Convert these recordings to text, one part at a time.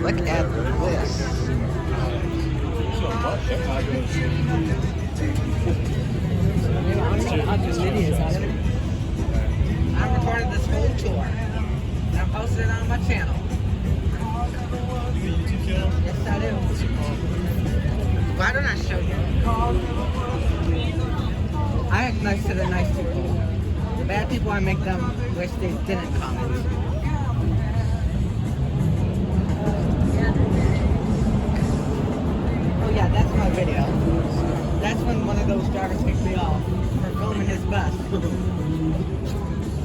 Look at this. I recorded this whole tour and I posted it on my channel. Yes, I do. Why don't I show you? I act nice to the nice people. The bad people, I make them wish they didn't comment. Oh yeah, that's my video. That's when one of those drivers kicked me off for filming his bus.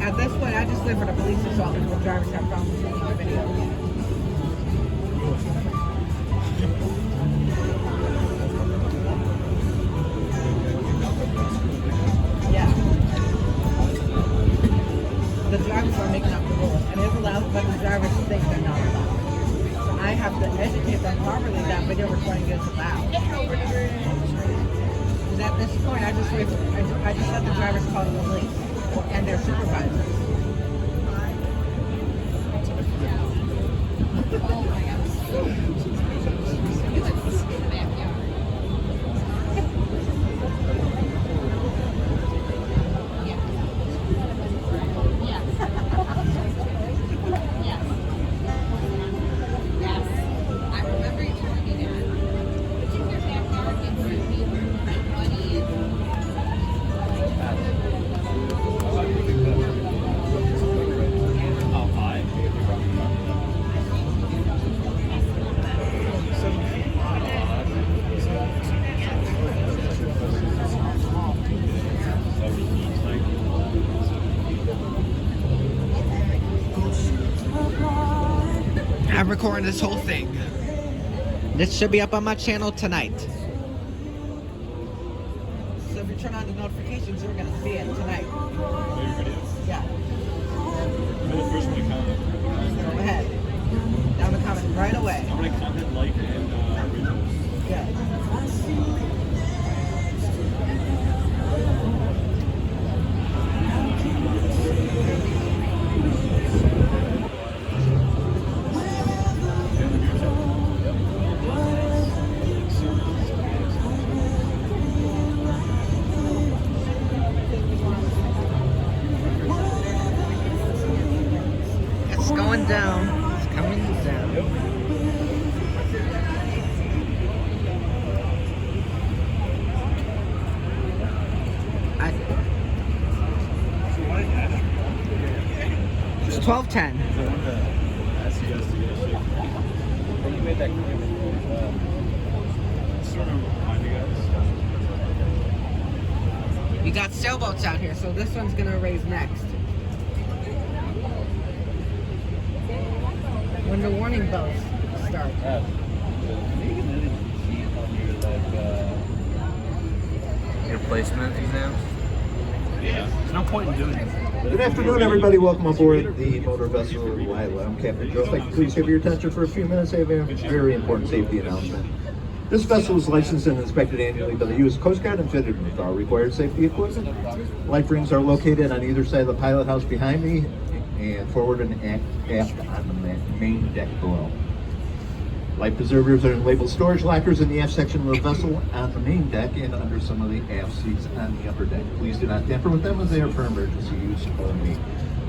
At this point, I just wait for the police to show up until the drivers have problems with my video. Yeah. The drivers are making up the rules, and it's allowed, but the drivers think they're not allowed. So I have to educate them properly that video recording is allowed. Because at this point, I just let the drivers call the police and their supervisors. I'm recording this whole thing. This should be up on my channel tonight. So if you turn on the notifications, you're gonna see it tonight. Yeah. You're the first one to comment. Go ahead. Down the comment right away. I'm gonna comment, like, and retweet. Yeah. It's going down. It's coming down. It's 12:10. Ask you guys to get a shake. When you made that claim, sort of remind you guys. You got sailboats out here, so this one's gonna raise next. When the warning bells start. Your placement exams? Yeah. There's no point in doing it. Good afternoon, everybody. Welcome aboard the motor vessel Wendella. I'm Captain Joe. If I could please have your attention for a few minutes, I have a very important safety announcement. This vessel is licensed and inspected annually by the U.S. Coast Guard and fitted with all required safety equipment. Life rings are located on either side of the pilot house behind me and forward and aft on the main deck below. Life preservers are in labeled storage lockers in the aft section of the vessel on the main deck and under some of the aft seats on the upper deck. Please do not tamper with them as they are for emergency use only.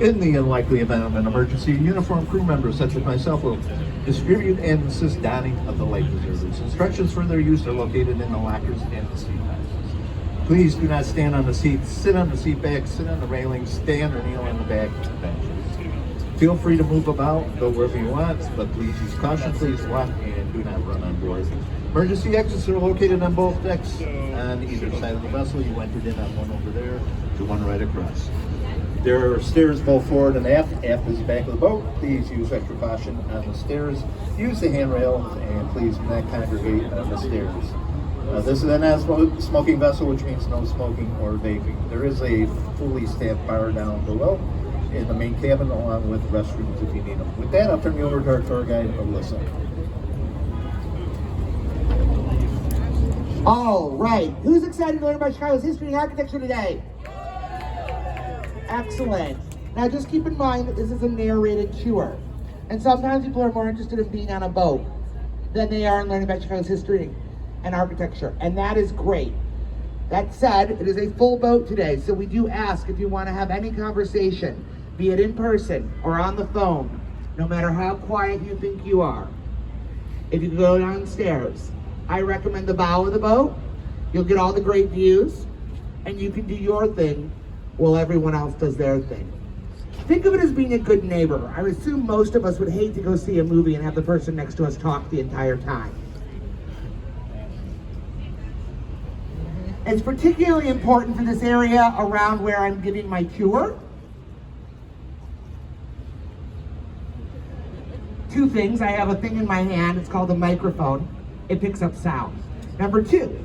In the unlikely event of an emergency, uniformed crew members such as myself will distribute and assist donning of the life preservers. Instructions for their use are located in the lockers and the seat boxes. Please do not stand on the seats, sit on the seat back, sit on the railings, stand or kneel on the back benches. Feel free to move about, go wherever you want, but please use caution, please lock, and do not run on board. Emergency exits are located on both decks on either side of the vessel. You entered in on one over there, to one right across. There are stairs both forward and aft. Aft is the back of the boat. Please use extra caution on the stairs. Use the handrails, and please do not congregate on the stairs. This is a non-smoking vessel, which means no smoking or vaping. There is a fully staffed bar down below in the main cabin, along with restrooms if you need them. With that, I'll turn you over to our tour guide, Alyssa. All right, who's excited to learn about Chicago's history and architecture today? Excellent. Now just keep in mind that this is a narrated tour. And sometimes people are more interested in being on a boat than they are in learning about Chicago's history and architecture. And that is great. That said, it is a full boat today. So we do ask if you want to have any conversation, be it in person or on the phone, no matter how quiet you think you are. If you go downstairs, I recommend the bow of the boat. You'll get all the great views and you can do your thing while everyone else does their thing. Think of it as being a good neighbor. I assume most of us would hate to go see a movie and have the person next to us talk the entire time. It's particularly important for this area around where I'm giving my tour. Two things. I have a thing in my hand. It's called a microphone. It picks up sound. Number two,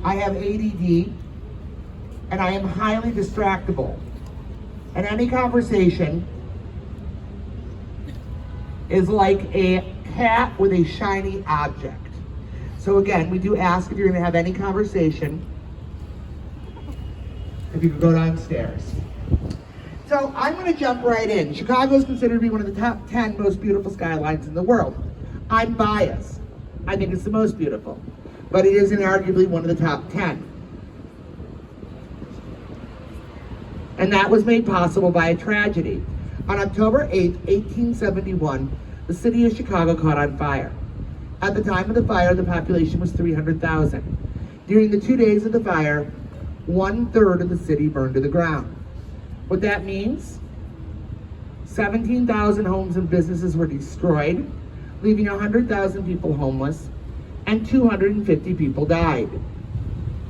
I have ADD and I am highly distractible. And any conversation is like a cat with a shiny object. So again, we do ask if you're going to have any conversation, if you could go downstairs. So I'm going to jump right in. Chicago is considered to be one of the top 10 most beautiful skylines in the world. I'm biased. I think it's the most beautiful, but it is inarguably one of the top 10. And that was made possible by a tragedy. On October 8, 1871, the city of Chicago caught on fire. At the time of the fire, the population was 300,000. During the 2 days of the fire, 1/3 of the city burned to the ground. What that means, 17,000 homes and businesses were destroyed, leaving 100,000 people homeless, and 250 people died.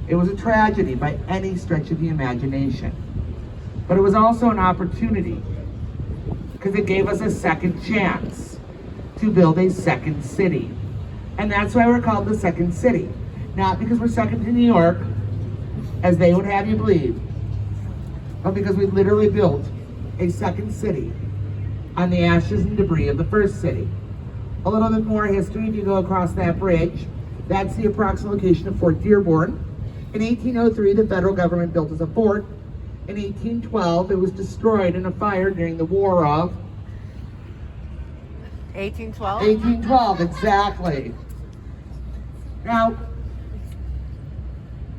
It was a tragedy by any stretch of the imagination. But it was also an opportunity because it gave us a second chance to build a second city. And that's why we're called the second city. Not because we're second to New York, as they would have you believe, but because we literally built a second city on the ashes and debris of the first city. A little bit more history, if you go across that bridge, that's the approximate location of Fort Dearborn. In 1803, the federal government built as a fort. In 1812, it was destroyed in a fire during the War of 1812? 1812, exactly. Now,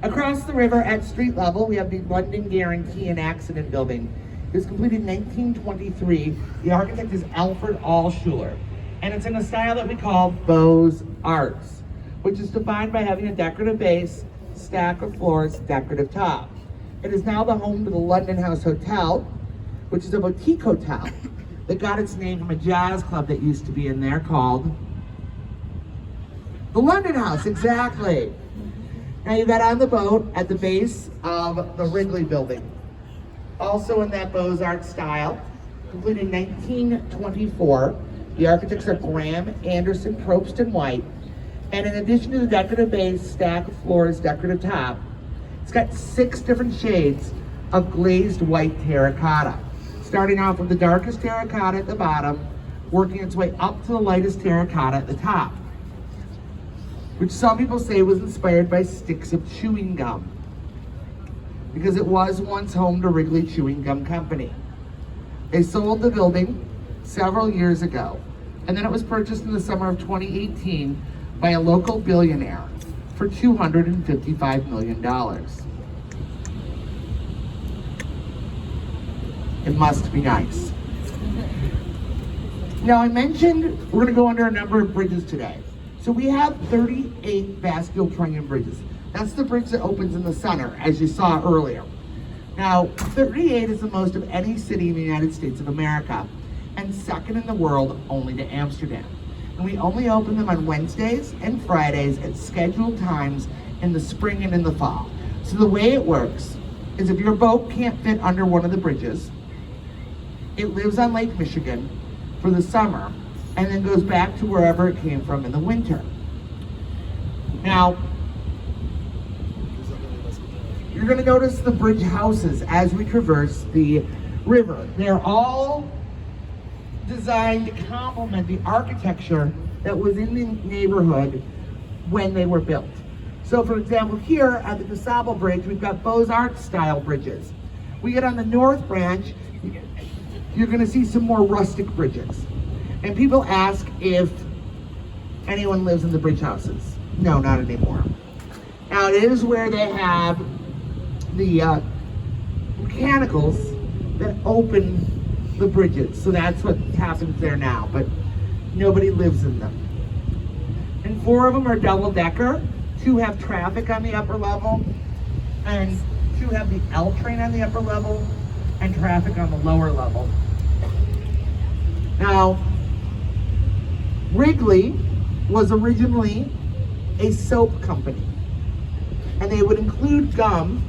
across the river at street level, we have the London Guarantee and Accident Building. It was completed in 1923. The architect is Alfred Alschuler, and it's in a style that we call Beaux-Arts, which is defined by having a decorative base, stack of floors, decorative top. It is now the home to the London House Hotel, which is a boutique hotel that got its name from a jazz club that used to be in there called the London House, exactly. Now you got on the boat at the base of the Wrigley Building. Also in that Beaux-Arts style, completed in 1924, the architects are Graham, Anderson, Probst, and White. And in addition to the decorative base, stack of floors, decorative top, it's got 6 different shades of glazed white terracotta. Starting off with the darkest terracotta at the bottom, working its way up to the lightest terracotta at the top, which some people say was inspired by sticks of chewing gum, because it was once home to Wrigley Chewing Gum Company. They sold the building several years ago, and then it was purchased in the summer of 2018 by a local billionaire for $255 million. It must be nice. Now I mentioned we're going to go under a number of bridges today. So we have 38 vestibule trunnion bridges. That's the bridge that opens in the center, as you saw earlier. Now, 38 is the most of any city in the United States of America, and second in the world only to Amsterdam. And we only open them on Wednesdays and Fridays at scheduled times in the spring and in the fall. So the way it works is if your boat can't fit under one of the bridges, it lives on Lake Michigan for the summer and then goes back to wherever it came from in the winter. Now, you're going to notice the bridge houses as we traverse the river. They're all designed to complement the architecture that was in the neighborhood when they were built. So for example, here at the DeSable Bridge, we've got Beaux-Arts style bridges. We get on the North Branch, you're gonna see some more rustic bridges. And people ask if anyone lives in the bridge houses. No, not anymore. Now it is where they have the mechanicals that open the bridges. So that's what happens there now, but nobody lives in them. And 4 of them are double decker. 2 have traffic on the upper level, and 2 have the L train on the upper level and traffic on the lower level. Now, Wrigley was originally a soap company, and they would include gum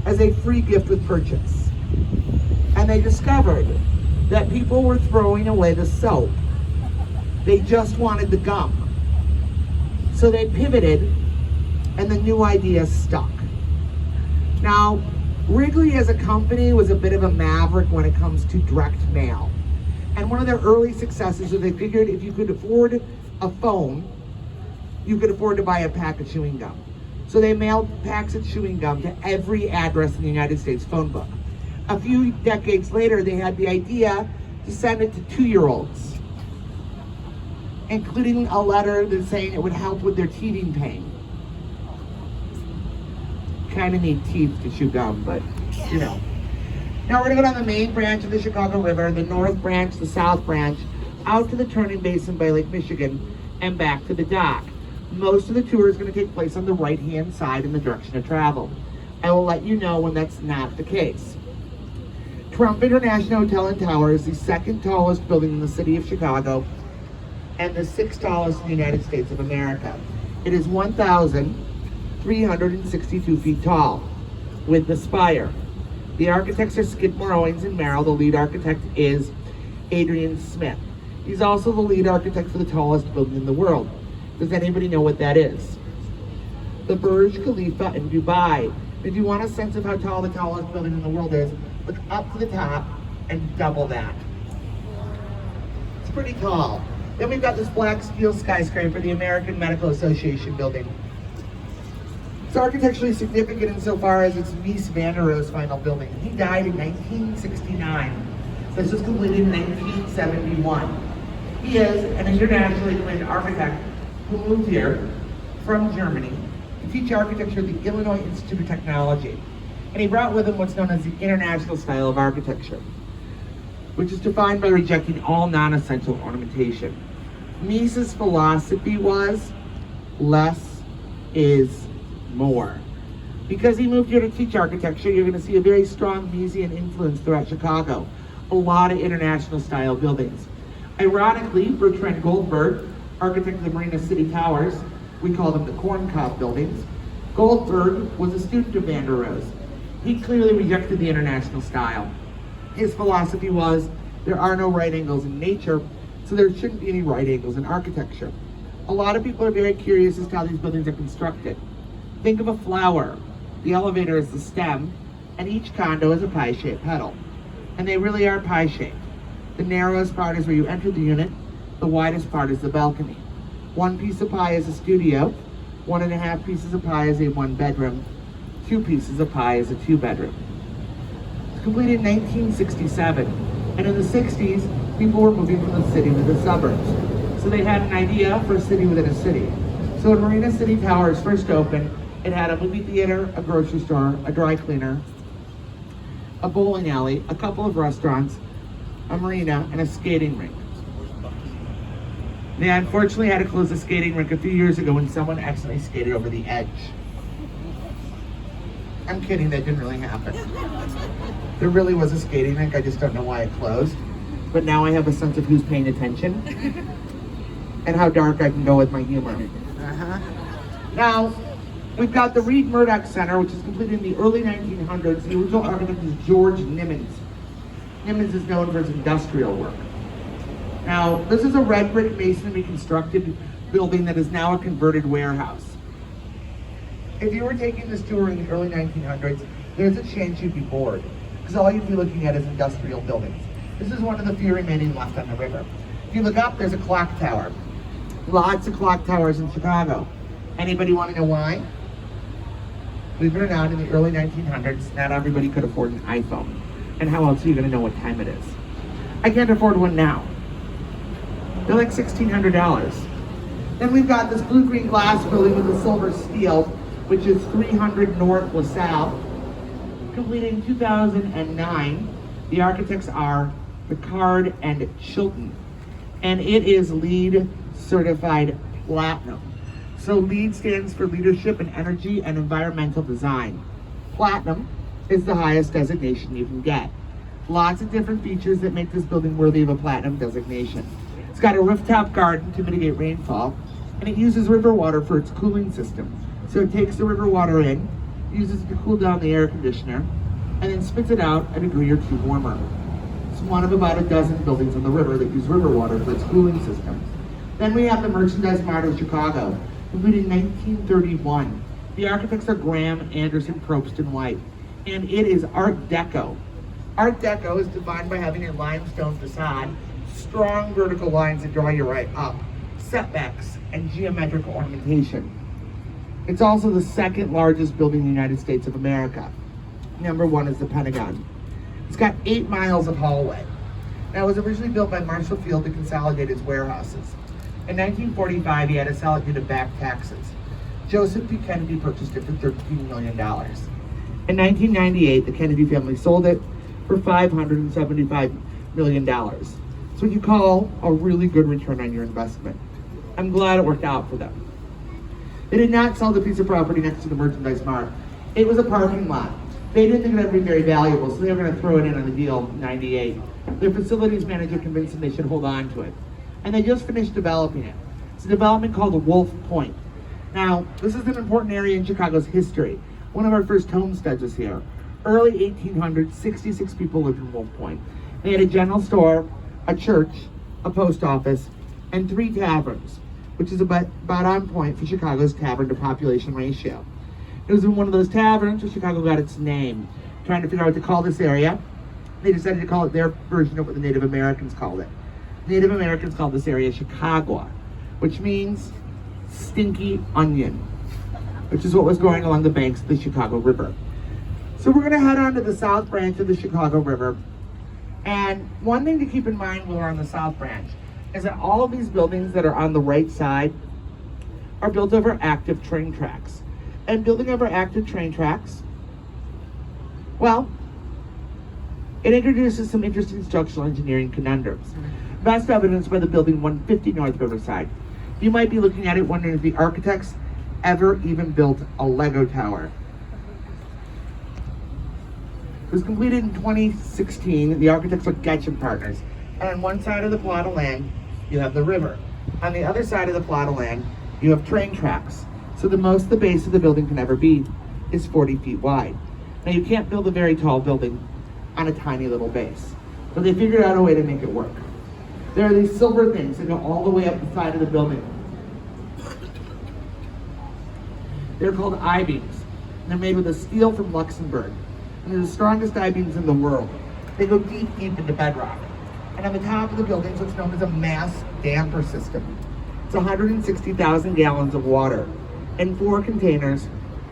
as a free gift with purchase. And they discovered that people were throwing away the soap. They just wanted the gum. So they pivoted, and the new idea stuck. Now, Wrigley as a company was a bit of a maverick when it comes to direct mail. And one of their early successes was they figured if you could afford a phone, you could afford to buy a pack of chewing gum. So they mailed packs of chewing gum to every address in the United States phone book. A few decades later, they had the idea to send it to 2-year-olds, including a letter that's saying it would help with their teething pain. Kind of need teeth to chew gum, but you know. Now we're gonna go down the main branch of the Chicago River, the North Branch, the South Branch, out to the turning basin by Lake Michigan, and back to the dock. Most of the tour is gonna take place on the right-hand side in the direction of travel. I will let you know when that's not the case. Trump International Hotel and Tower is the 2nd tallest building in the city of Chicago and the 6th tallest in the United States of America. It is 1,362 feet tall with the spire. The architects are Skidmore, Owings & Merrill. The lead architect is Adrian Smith. He's also the lead architect for the tallest building in the world. Does anybody know what that is? The Burj Khalifa in Dubai. If you want a sense of how tall the tallest building in the world is, look up to the top and double that. It's pretty tall. Then we've got this black steel skyscraper, the American Medical Association building. It's architecturally significant insofar as it's Mies van der Rohe's final building. He died in 1969. This was completed in 1971. He is an internationally acclaimed architect who moved here from Germany to teach architecture at the Illinois Institute of Technology. And he brought with him what's known as the international style of architecture, which is defined by rejecting all non-essential ornamentation. Mies's philosophy was less is more. Because he moved here to teach architecture, you're going to see a very strong Miesian influence throughout Chicago. A lot of international style buildings. Ironically, Bertrand Goldberg, architect of the Marina City Towers, we call them the corn cob buildings. Goldberg was a student of Van der Rohe's. He clearly rejected the international style. His philosophy was there are no right angles in nature, so there shouldn't be any right angles in architecture. A lot of people are very curious as to how these buildings are constructed. Think of a flower. The elevator is the stem, and each condo is a pie-shaped petal. And they really are pie-shaped. The narrowest part is where you enter the unit, the widest part is the balcony. 1 piece of pie is a studio, 1.5 pieces of pie is a 1-bedroom, 2 pieces of pie is a 2-bedroom. It's completed in 1967, and in the 60s, people were moving from the city to the suburbs. So they had an idea for a city within a city. So when Marina City Towers first opened, it had a movie theater, a grocery store, a dry cleaner, a bowling alley, a couple of restaurants, a marina, and a skating rink. They unfortunately had to close the skating rink a few years ago when someone accidentally skated over the edge. I'm kidding, that didn't really happen. There really was a skating rink, I just don't know why it closed. But now I have a sense of who's paying attention and how dark I can go with my humor. Now, we've got the Reed Murdoch Center, which was completed in the early 1900s. The original architect is George Nimmons. Nimmons is known for his industrial work. Now, this is a red brick masonry constructed building that is now a converted warehouse. If you were taking this tour in the early 1900s, there's a chance you'd be bored, because all you'd be looking at is industrial buildings. This is one of the few remaining left on the river. If you look up, there's a clock tower. Lots of clock towers in Chicago. Anybody want to know why? Believe it or not, in the early 1900s, not everybody could afford an iPhone. And how else are you gonna know what time it is? I can't afford one now. They're like $1,600. Then we've got this blue-green glass building with the silver steel, which is 300 North LaSalle, completed in 2009. The architects are Picard and Chilton, and it is LEED certified platinum. So LEED stands for Leadership in Energy and Environmental Design. Platinum is the highest designation you can get. Lots of different features that make this building worthy of a platinum designation. It's got a rooftop garden to mitigate rainfall, and it uses river water for its cooling system. So it takes the river water in, uses it to cool down the air conditioner, and then spits it out a degree or two warmer. It's one of about a dozen buildings on the river that use river water for its cooling system. Then we have the Merchandise Mart of Chicago, completed in 1931. The architects are Graham, Anderson, Probst, and White, and it is Art Deco. Art Deco is defined by having a limestone facade, strong vertical lines that draw your eye up, setbacks, and geometrical ornamentation. It's also the second largest building in the United States of America. Number one is the Pentagon. It's got 8 miles of hallway. Now, it was originally built by Marshall Field to consolidate its warehouses. In 1945, he had to sell it due to back taxes. Joseph P. Kennedy purchased it for $13 million. In 1998, the Kennedy family sold it for $575 million. It's what you call a really good return on your investment. I'm glad it worked out for them. They did not sell the piece of property next to the Merchandise Mart. It was a parking lot. They didn't think it would be very valuable, so they were going to throw it in on the deal in '98. Their facilities manager convinced them they should hold on to it. And they just finished developing it. It's a development called Wolf Point. Now, this is an important area in Chicago's history. One of our first homesteads was here. Early 1800s, 66 people lived in Wolf Point. They had a general store, a church, a post office, and 3 taverns, which is about on point for Chicago's tavern to population ratio. It was in one of those taverns where Chicago got its name. Trying to figure out what to call this area, they decided to call it their version of what the Native Americans called it. Native Americans called this area Chicago, which means stinky onion, which is what was going along the banks of the Chicago River. So we're gonna head on to the south branch of the Chicago River. And one thing to keep in mind when we're on the south branch is that all of these buildings that are on the right side are built over active train tracks. And building over active train tracks, well, it introduces some interesting structural engineering conundrums. Best evidenced by the building 150 North Riverside. You might be looking at it wondering if the architects ever even built a Lego tower. It was completed in 2016. The architects are Getcham Partners. And on one side of the plot of land, you have the river. On the other side of the plot of land, you have train tracks. So the most the base of the building can ever be is 40 feet wide. Now you can't build a very tall building on a tiny little base, but they figured out a way to make it work. There are these silver things that go all the way up the side of the building. They're called I-beams. They're made with a steel from Luxembourg. And they're the strongest I-beams in the world. They go deep into bedrock. And on the top of the building is what's known as a mass damper system. It's 160,000 gallons of water and 4 containers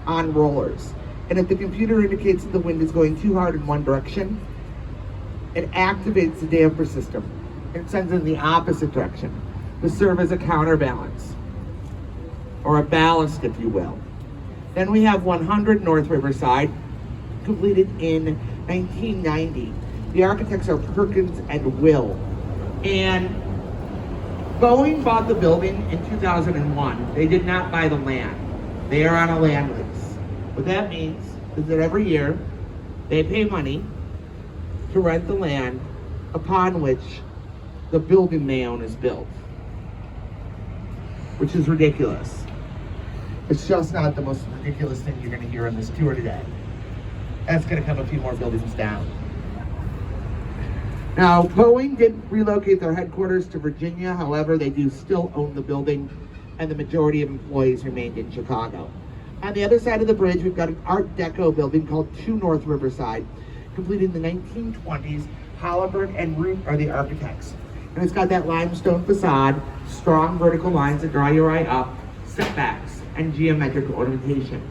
on rollers. And if the computer indicates that the wind is going too hard in one direction, it activates the damper system and sends it in the opposite direction to serve as a counterbalance, or a ballast, if you will. Then we have 100 North Riverside, completed in 1990. The architects are Perkins and Will. And Boeing bought the building in 2001. They did not buy the land. They are on a land lease. What that means is that every year they pay money to rent the land upon which the building they own is built, which is ridiculous. It's just not the most ridiculous thing you're going to hear on this tour today. That's going to come a few more buildings down. Now, Boeing did relocate their headquarters to Virginia. However, they do still own the building, and the majority of employees remained in Chicago. On the other side of the bridge, we've got an Art Deco building called 2 North Riverside, completed in the 1920s. Halliburton and Root are the architects. And it's got that limestone facade, strong vertical lines that draw your eye up, setbacks, and geometric ornamentation.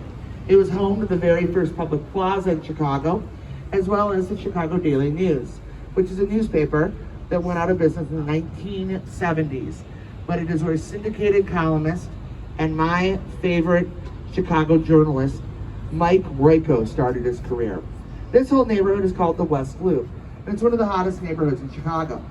It was home to the very first public plaza in Chicago, as well as the Chicago Daily News, which is a newspaper that went out of business in the 1970s. But it is where syndicated columnist and my favorite Chicago journalist, Mike Royko, started his career. This whole neighborhood is called the West Loop, and it's one of the hottest neighborhoods in Chicago.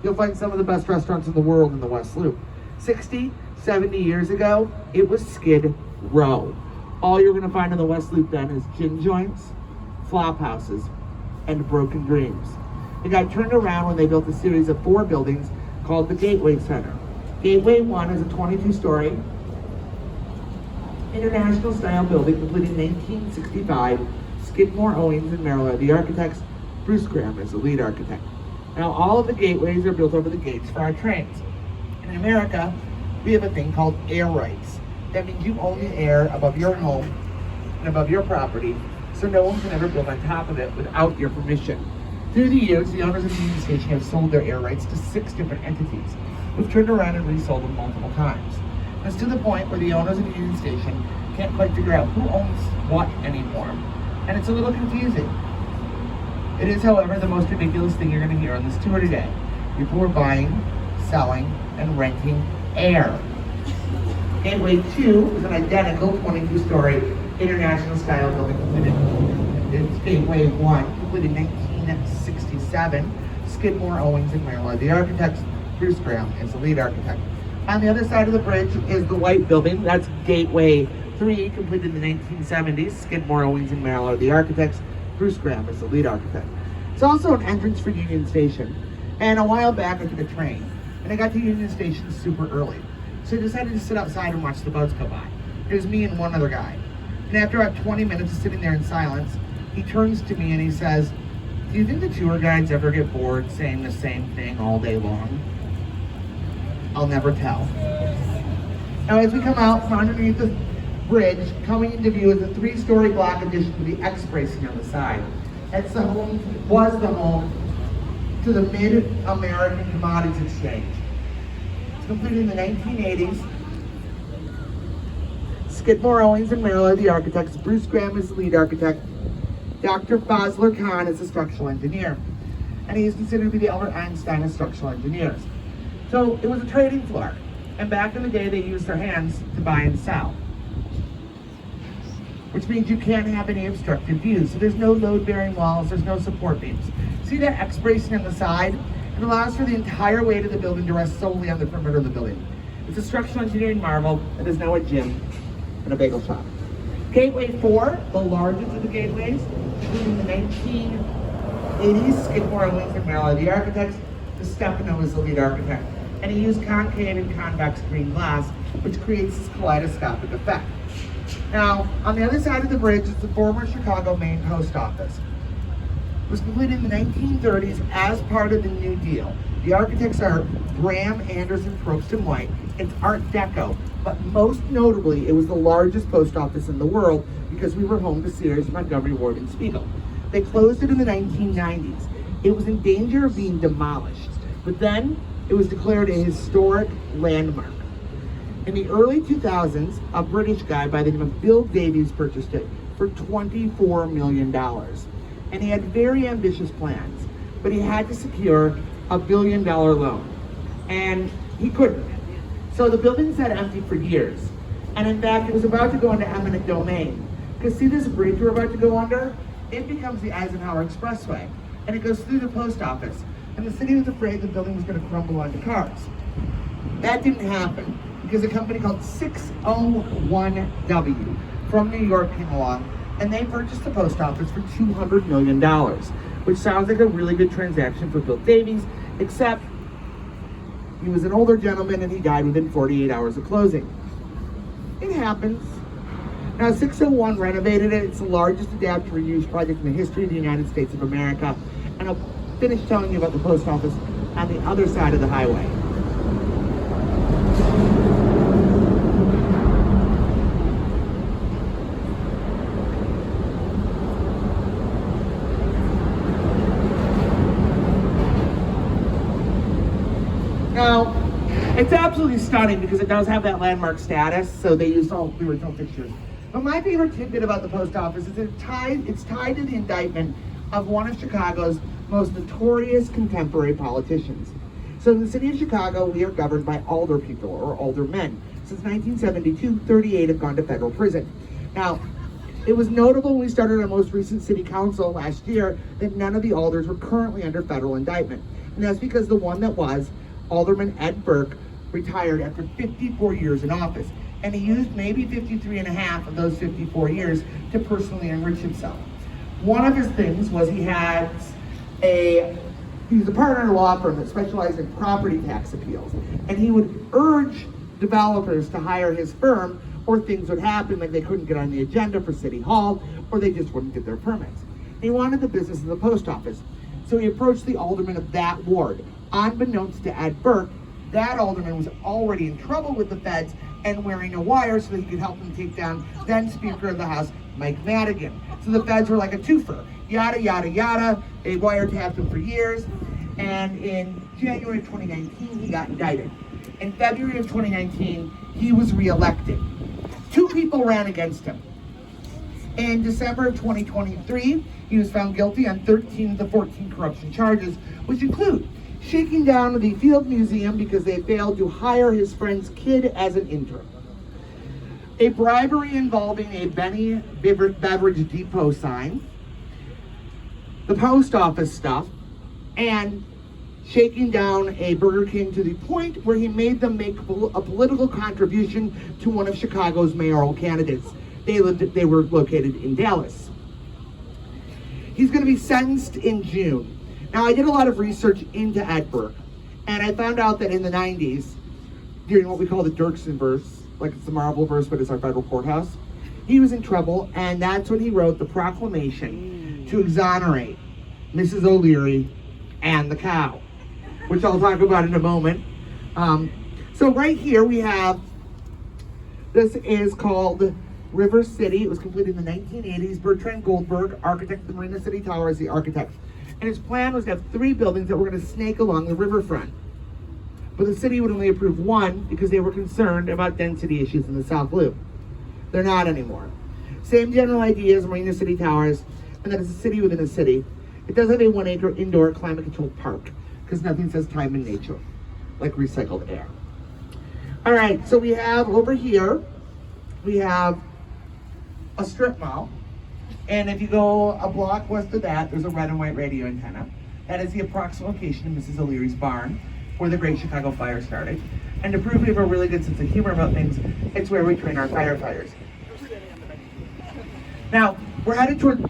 You'll find some of the best restaurants in the world in the West Loop. 60, 70 years ago, it was Skid Row. All you're gonna find in the West Loop then is gin joints, flop houses, and broken dreams. It got turned around when they built a series of 4 buildings called the Gateway Center. Gateway 1 is a 22-story international style building completed in 1965. Skidmore, Owings, and Merrill are the architects. Bruce Graham is the lead architect. Now, all of the gateways are built over the gates for our trains. In America, we have a thing called air rights. That means you own the air above your home and above your property, so no one can ever build on top of it without your permission. Through the years, the owners of the Union Station have sold their air rights to 6 different entities, who've turned around and resold them multiple times. It's to the point where the owners of the Union Station can't quite figure out who owns what anymore. And it's a little confusing. It is, however, the most ridiculous thing you're going to hear on this tour today. People are buying, selling, and renting air. Gateway 2 is an identical 22-story international style building completed. It's Gateway 1, completed in 1967. Skidmore, Owings, and Merrill are the architects. Bruce Graham is the lead architect. On the other side of the bridge is the white building. That's Gateway 3, completed in the 1970s. Skidmore, Owings, and Merrill are the architects. Bruce Graham is the lead architect. It's also an entrance for Union Station. And a while back I took a train, and I got to Union Station super early. So I decided to sit outside and watch the boats go by. It was me and one other guy. And after about 20 minutes of sitting there in silence, he turns to me and he says, "Do you think the tour guides ever get bored saying the same thing all day long?" I'll never tell. Now, as we come out from underneath the bridge, coming into view is a 3-story block addition to the X bracing on the side. It's the home, was the home to the Mid-American Commodities Exchange. It's completed in the 1980s. Skidmore, Owings, and Merrill are the architects. Bruce Graham is the lead architect. Dr. Fazler Khan is a structural engineer. And he is considered to be the Albert Einstein of structural engineers. So it was a trading floor. And back in the day, they used their hands to buy and sell, which means you can't have any obstructed views. So there's no load-bearing walls, there's no support beams. See that X bracing on the side? It allows for the entire weight of the building to rest solely on the perimeter of the building. It's a structural engineering marvel. It is now a gym and a bagel shop. Gateway 4, the largest of the gateways, including the 1980s, Skidmore, Owings, and Merrill are the architects. Stefano is the lead architect. And he used concave and convex green glass, which creates this kaleidoscopic effect. Now, on the other side of the bridge is the former Chicago Main Post Office. It was completed in the 1930s as part of the New Deal. The architects are Graham, Anderson, Probst, and White. It's Art Deco, but most notably, it was the largest post office in the world because we were home to Sears, Montgomery Ward, and Spiegel. They closed it in the 1990s. It was in danger of being demolished, but then it was declared a historic landmark. In the early 2000s, a British guy by the name of Bill Davies purchased it for $24 million. And he had very ambitious plans, but he had to secure a $1 billion loan. And he couldn't. So the building sat empty for years. And in fact, it was about to go into eminent domain. Because see this bridge we're about to go under? It becomes the Eisenhower Expressway. And it goes through the post office. And the city was afraid the building was going to crumble onto cars. That didn't happen because a company called 601W from New York came along and they purchased the post office for $200 million, which sounds like a really good transaction for Bill Davies, except he was an older gentleman and he died within 48 hours of closing. It happens. Now, 601 renovated it. It's the largest adapt to reuse project in the history of the United States of America. And I'll finish telling you about the post office on the other side of the highway. Now, it's absolutely stunning because it does have that landmark status, so they used all the original fixtures. But my favorite tidbit about the post office is it's tied to the indictment of one of Chicago's most notorious contemporary politicians. So in the city of Chicago, we are governed by alder people, or aldermen. Since 1972, 38 have gone to federal prison. Now, it was notable when we started our most recent city council last year that none of the alders were currently under federal indictment. And that's because the one that was, Alderman Ed Burke, retired after 54 years in office. And he used maybe 53 and a half of those 54 years to personally enrich himself. One of his things was he was a partner in a law firm that specialized in property tax appeals. And he would urge developers to hire his firm, or things would happen like they couldn't get on the agenda for City Hall, or they just wouldn't get their permits. He wanted the business of the post office. So he approached the alderman of that ward. Unbeknownst to Ed Burke, that alderman was already in trouble with the feds and wearing a wire so that he could help them take down then Speaker of the House, Mike Madigan. So the feds were like a twofer. Yada, yada, yada. They wiretapped him for years. And in January of 2019, he got indicted. In February of 2019, he was reelected. 2 people ran against him. In December of 2023, he was found guilty on 13 of the 14 corruption charges, which include shaking down the Field Museum because they failed to hire his friend's kid as an intern, a bribery involving a Benny Beverage Depot sign, the post office stuff, and shaking down a Burger King to the point where he made them make a political contribution to one of Chicago's mayoral candidates. They were located in Dallas. He's going to be sentenced in June. Now, I did a lot of research into Ed Burke, and I found out that in the 90s, during what we call the Dirksen verse, like it's the Marvel verse, but it's our federal courthouse, he was in trouble, and that's when he wrote the proclamation to exonerate Mrs. O'Leary and the cow, which I'll talk about in a moment. So right here we have, this is called River City. It was completed in the 1980s. Bertrand Goldberg, architect of the Marina City Tower, is the architect. And his plan was to have 3 buildings that were going to snake along the riverfront. But the city would only approve 1 because they were concerned about density issues in the South Loop. They're not anymore. Same general idea as Marina City Towers, and that it's a city within a city. It does have a 1-acre indoor climate-controlled park, because nothing says time in nature like recycled air. All right, so we have over here, we have a strip mall. And if you go a block west of that, there's a red and white radio antenna. That is the approximate location of Mrs. O'Leary's barn, where the Great Chicago Fire started. And to prove we have a really good sense of humor about things, it's where we train our firefighters. Now, we're headed towards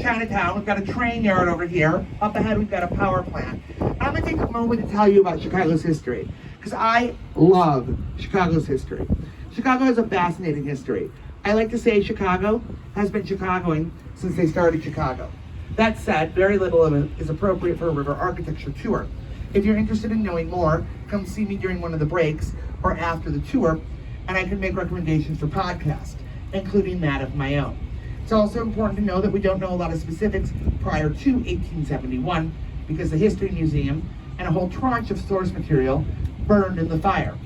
Chinatown. We've got a train yard over here. Up ahead, we've got a power plant. I'm going to take a moment to tell you about Chicago's history, because I love Chicago's history. Chicago has a fascinating history. I like to say Chicago has been Chicagoing since they started Chicago. That said, very little of it is appropriate for a river architecture tour. If you're interested in knowing more, come see me during one of the breaks or after the tour, and I can make recommendations for podcasts, including that of my own. It's also important to know that we don't know a lot of specifics prior to 1871 because the History Museum and a whole tranche of source material burned in the fire.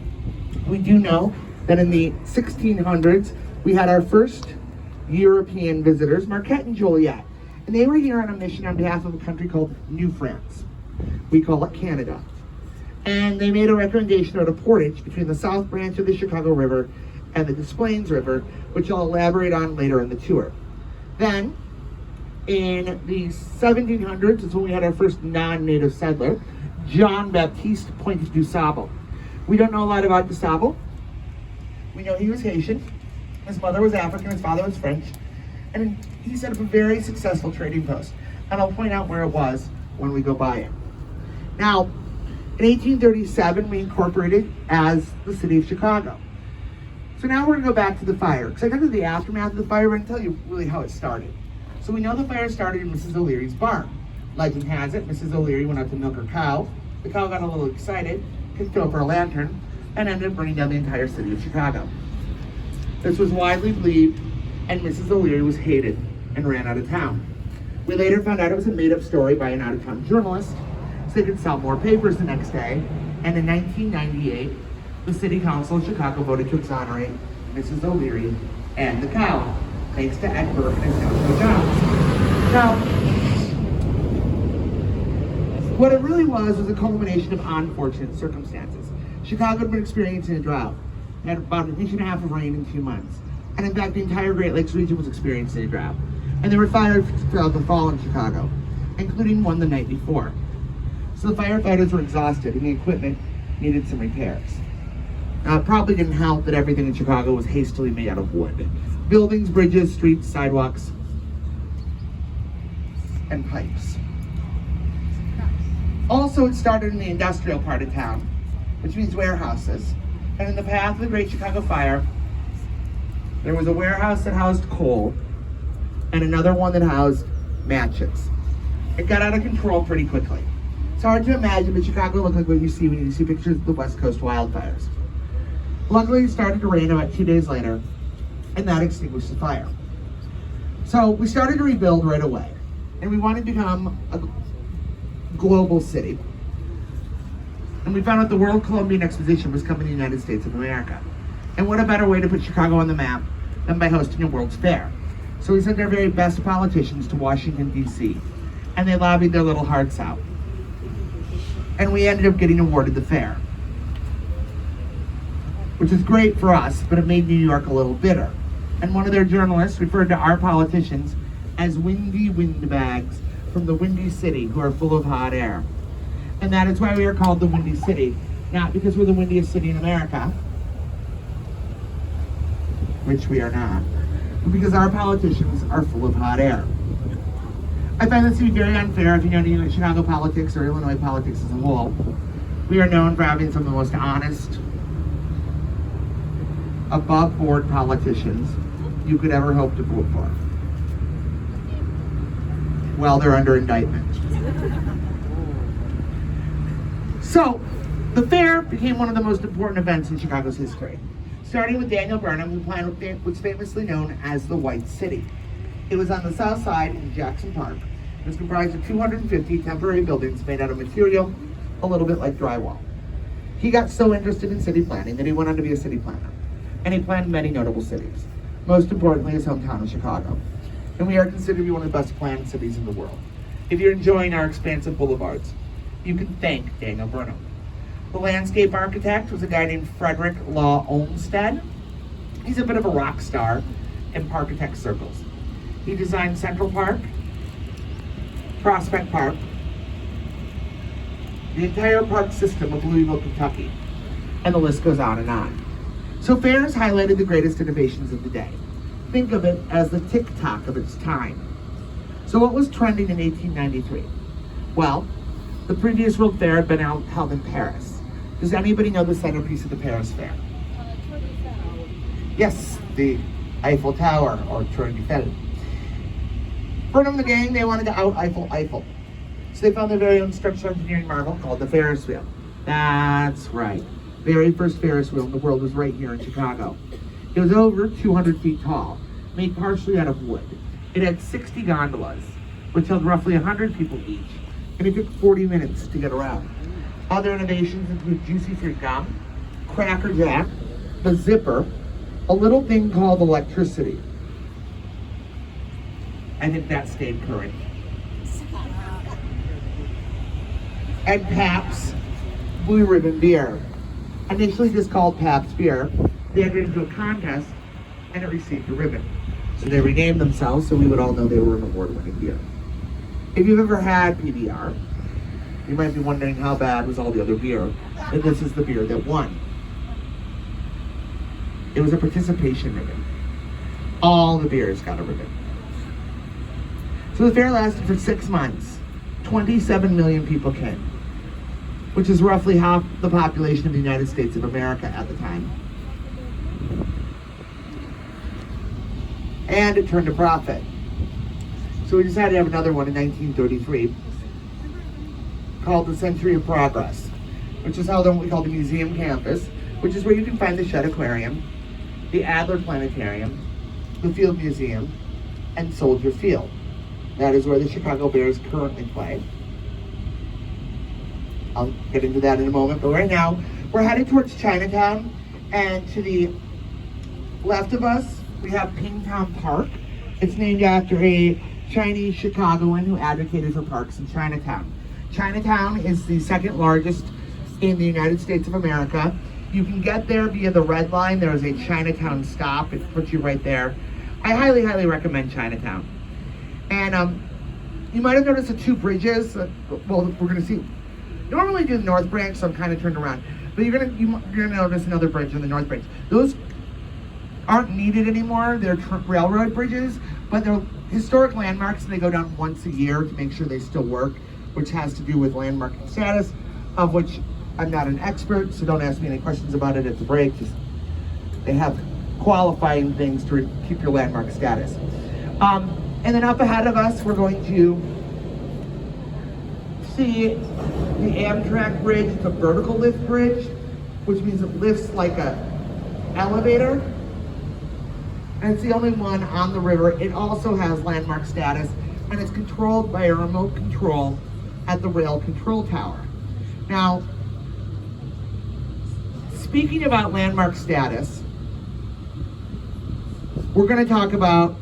We do know that in the 1600s, we had our first European visitors, Marquette and Joliet, and they were here on a mission on behalf of a country called New France. We call it Canada. And they made a recommendation of a portage between the south branch of the Chicago River and the Des Plaines River, which I'll elaborate on later in the tour. Then, in the 1700s is when we had our first non-native settler, John Baptiste Pointe du Sable. We don't know a lot about Du Sable. We know he was Haitian. His mother was African, his father was French, and he set up a very successful trading post. And I'll point out where it was when we go by it. Now, in 1837, we incorporated as the city of Chicago. So now we're gonna go back to the fire, because I got to the aftermath of the fire, we're gonna tell you really how it started. So we know the fire started in Mrs. O'Leary's barn. Legend has it, Mrs. O'Leary went out to milk her cow. The cow got a little excited, kicked over a lantern, and ended up burning down the entire city of Chicago. This was widely believed, and Mrs. O'Leary was hated and ran out of town. We later found out it was a made-up story by an out-of-town journalist, so they could sell more papers the next day. And in 1998, the City Council of Chicago voted to exonerate Mrs. O'Leary and the cow, thanks to Ed Burke and his no jobs. Now, what it really was a culmination of unfortunate circumstances. Chicago had been experiencing a drought. It had about 1.5 inches of rain in 2 months. And in fact, the entire Great Lakes region was experiencing a drought. And there were fires throughout the fall in Chicago, including one the night before. So the firefighters were exhausted and the equipment needed some repairs. Now, it probably didn't help that everything in Chicago was hastily made out of wood. Buildings, bridges, streets, sidewalks, and pipes. Also, it started in the industrial part of town, which means warehouses. And in the path of the Great Chicago Fire, there was a warehouse that housed coal and another one that housed matches. It got out of control pretty quickly. It's hard to imagine, but Chicago looked like what you see when you see pictures of the West Coast wildfires. Luckily, it started to rain about 2 days later, and that extinguished the fire. So we started to rebuild right away, and we wanted to become a global city. And we found out the World Columbian Exposition was coming to the United States of America. And what a better way to put Chicago on the map than by hosting a World's Fair. So we sent our very best politicians to Washington, D.C., and they lobbied their little hearts out. And we ended up getting awarded the fair, which is great for us, but it made New York a little bitter. And one of their journalists referred to our politicians as windy windbags from the Windy City who are full of hot air. And that is why we are called the Windy City, not because we're the windiest city in America, which we are not, but because our politicians are full of hot air. I find this to be very unfair if you know anything about Chicago politics or Illinois politics as a whole. We are known for having some of the most honest, above-board politicians you could ever hope to vote for. Well, they're under indictment. So, the fair became one of the most important events in Chicago's history, starting with Daniel Burnham, who planned what was famously known as the White City. It was on the south side in Jackson Park. It was comprised of 250 temporary buildings made out of material a little bit like drywall. He got so interested in city planning that he went on to be a city planner, and he planned many notable cities, most importantly his hometown of Chicago. And we are considered to be one of the best planned cities in the world. If you're enjoying our expansive boulevards, you can thank Daniel Burnham. The landscape architect was a guy named Frederick Law Olmsted. He's a bit of a rock star in parkitect circles. He designed Central Park, Prospect Park, the entire park system of Louisville, Kentucky, and the list goes on and on. So fairs highlighted the greatest innovations of the day. Think of it as the TikTok of its time. So what was trending in 1893? Well, the previous World Fair had been held in Paris. Does anybody know the centerpiece of the Paris Fair? Yes, the Eiffel Tower, or Tour Eiffel. Burnham and the gang, they wanted to out-Eiffel. So they found their very own structural engineering marvel called the Ferris wheel. That's right. The very first Ferris wheel in the world was right here in Chicago. It was over 200 feet tall, made partially out of wood. It had 60 gondolas, which held roughly 100 people each, and it took 40 minutes to get around. Other innovations include juicy fruit gum, Cracker Jack, the zipper, a little thing called electricity. I think that stayed current. And Pabst Blue Ribbon beer. Initially just called Pabst beer, they entered into a contest and it received a ribbon. So they renamed themselves so we would all know they were an award-winning beer. If you've ever had PBR, you might be wondering how bad was all the other beer, and this is the beer that won. It was a participation ribbon. All the beers got a ribbon. So the fair lasted for 6 months. 27 million people came, which is roughly half the population of the United States of America at the time. And it turned a profit. So we decided to have another one in 1933 called the Century of Progress, which is held on what we call the museum campus, which is where you can find the Shedd Aquarium, the Adler Planetarium, the Field Museum, and Soldier Field. That is where the Chicago Bears currently play. I'll get into that in a moment, but right now, We're headed towards Chinatown, and to the left of us, we have Pingtown Park. It's named after a Chinese Chicagoan who advocated for parks in Chinatown. Chinatown is the second largest in the United States of America. You can get there via the red line. There is a Chinatown stop. It puts you right there. I highly, highly recommend Chinatown. And you might have noticed the two bridges. Well, we're gonna see. Normally do the North Branch, so I'm kind of turned around. But you're gonna notice another bridge on the North Branch. Those aren't needed anymore. They're railroad bridges, but they're historic landmarks, and they go down once a year to make sure they still work, which has to do with landmarking status, of which I'm not an expert, so don't ask me any questions about it at the break. Just, they have qualifying things to keep your landmark status. And then up ahead of us, we're going to see the Amtrak bridge. It's a vertical lift bridge, which means it lifts like a elevator. And it's the only one on the river. It also has landmark status, and it's controlled by a remote control at the rail control tower. Now, speaking about landmark status, we're going to talk about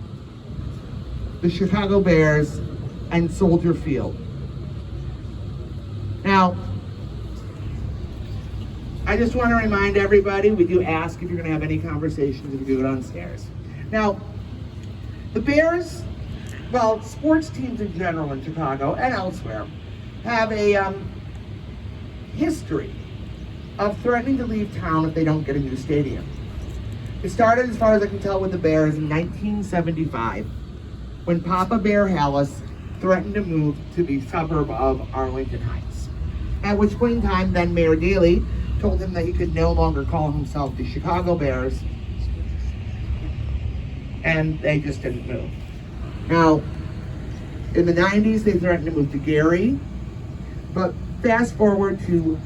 the Chicago Bears and Soldier Field. Now, I just want to remind everybody, we do ask if you're going to have any conversations, if you do it downstairs. Now, the Bears, well, sports teams in general in Chicago and elsewhere, have a history of threatening to leave town if they don't get a new stadium. It started, as far as I can tell, with the Bears in 1975, when Papa Bear Hallis threatened to move to the suburb of Arlington Heights. At which point in time, then Mayor Daley told him that he could no longer call himself the Chicago Bears, and they just didn't move. Now, in the 90s, they threatened to move to Gary, but fast forward to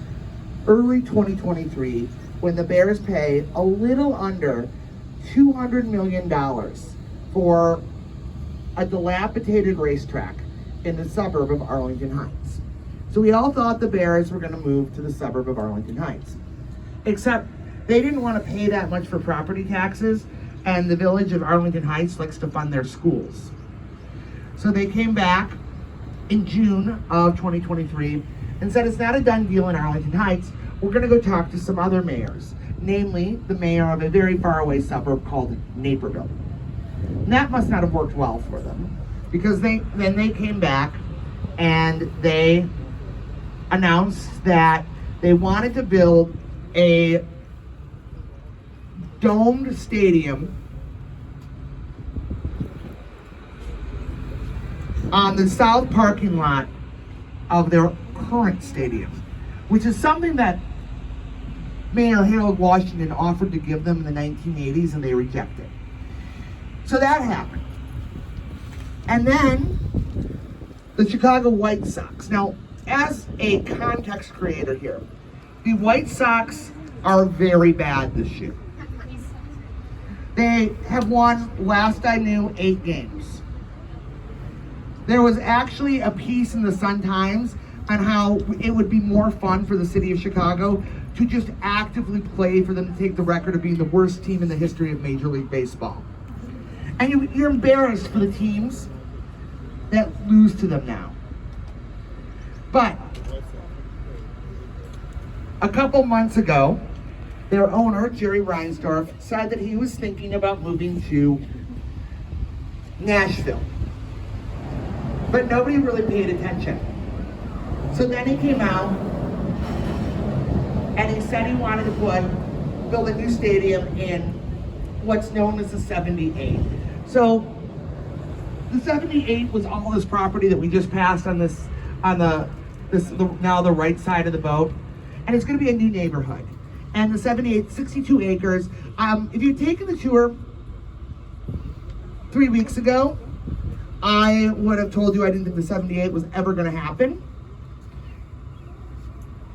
early 2023, when the Bears pay a little under $200 million for a dilapidated racetrack in the suburb of Arlington Heights. So we all thought the Bears were going to move to the suburb of Arlington Heights. Except they didn't want to pay that much for property taxes, and the village of Arlington Heights likes to fund their schools. So they came back in June of 2023 and said it's not a done deal in Arlington Heights. We're going to go talk to some other mayors, namely the mayor of a very far away suburb called Naperville. And that must not have worked well for them, because they came back and they announced that they wanted to build a domed stadium on the south parking lot of their current stadium, which is something that Mayor Harold Washington offered to give them in the 1980s, and they rejected. So that happened. And then the Chicago White Sox. Now, as a context creator here, the White Sox are very bad this year. They have won, last I knew, 8 games. There was actually a piece in the Sun-Times on how it would be more fun for the city of Chicago to just actively play for them to take the record of being the worst team in the history of Major League Baseball. And you're embarrassed for the teams that lose to them now. But a couple months ago, their owner, Jerry Reinsdorf, said that he was thinking about moving to Nashville. But nobody really paid attention. So then he came out and he said he wanted to build a new stadium in what's known as the 78. So the 78 was all this property that we just passed on now the right side of the boat, and it's going to be a new neighborhood. And the 78, 62 acres. If you'd taken the tour 3 weeks ago, I would have told you I didn't think the 78 was ever going to happen.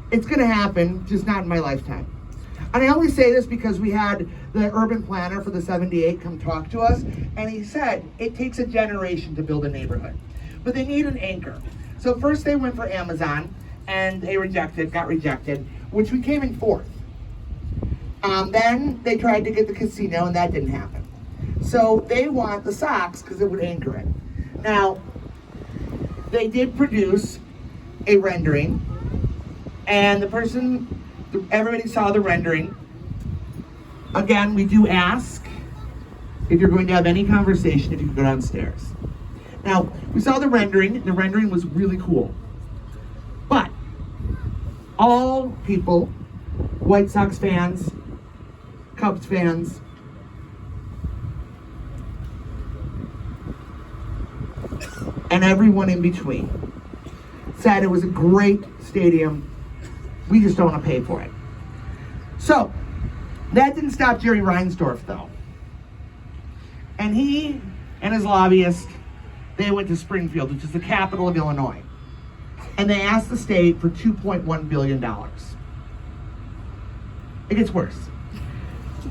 It's going to happen, just not in my lifetime. And I only say this because we had the urban planner for the 78 come talk to us, and he said it takes a generation to build a neighborhood, but they need an anchor. So first they went for Amazon, and they got rejected, which we came in 4th. Then they tried to get the casino, and that didn't happen. So they want the Sox because it would anchor it. Now, they did produce a rendering, and everybody saw the rendering. Again, we do ask if you're going to have any conversation, if you can go downstairs. Now, we saw the rendering. The rendering was really cool. But all people, White Sox fans, Cubs fans, and everyone in between, said it was a great stadium. We just don't want to pay for it. So, that didn't stop Jerry Reinsdorf, though. And he and his lobbyist, they went to Springfield, which is the capital of Illinois. And they asked the state for $2.1 billion. It gets worse.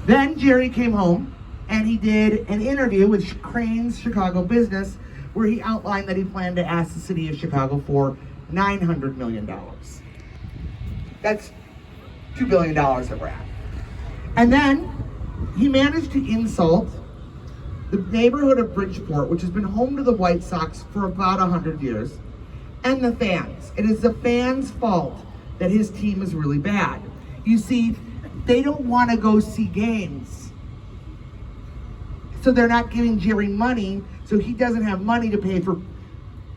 Then Jerry came home and he did an interview with Crane's Chicago Business where he outlined that he planned to ask the city of Chicago for $900 million. That's $2 billion that we're at. And then he managed to insult the neighborhood of Bridgeport, which has been home to the White Sox for about 100 years, and the fans. It is the fans' fault that his team is really bad. You see, they don't want to go see games. So they're not giving Jerry money, so he doesn't have money to pay for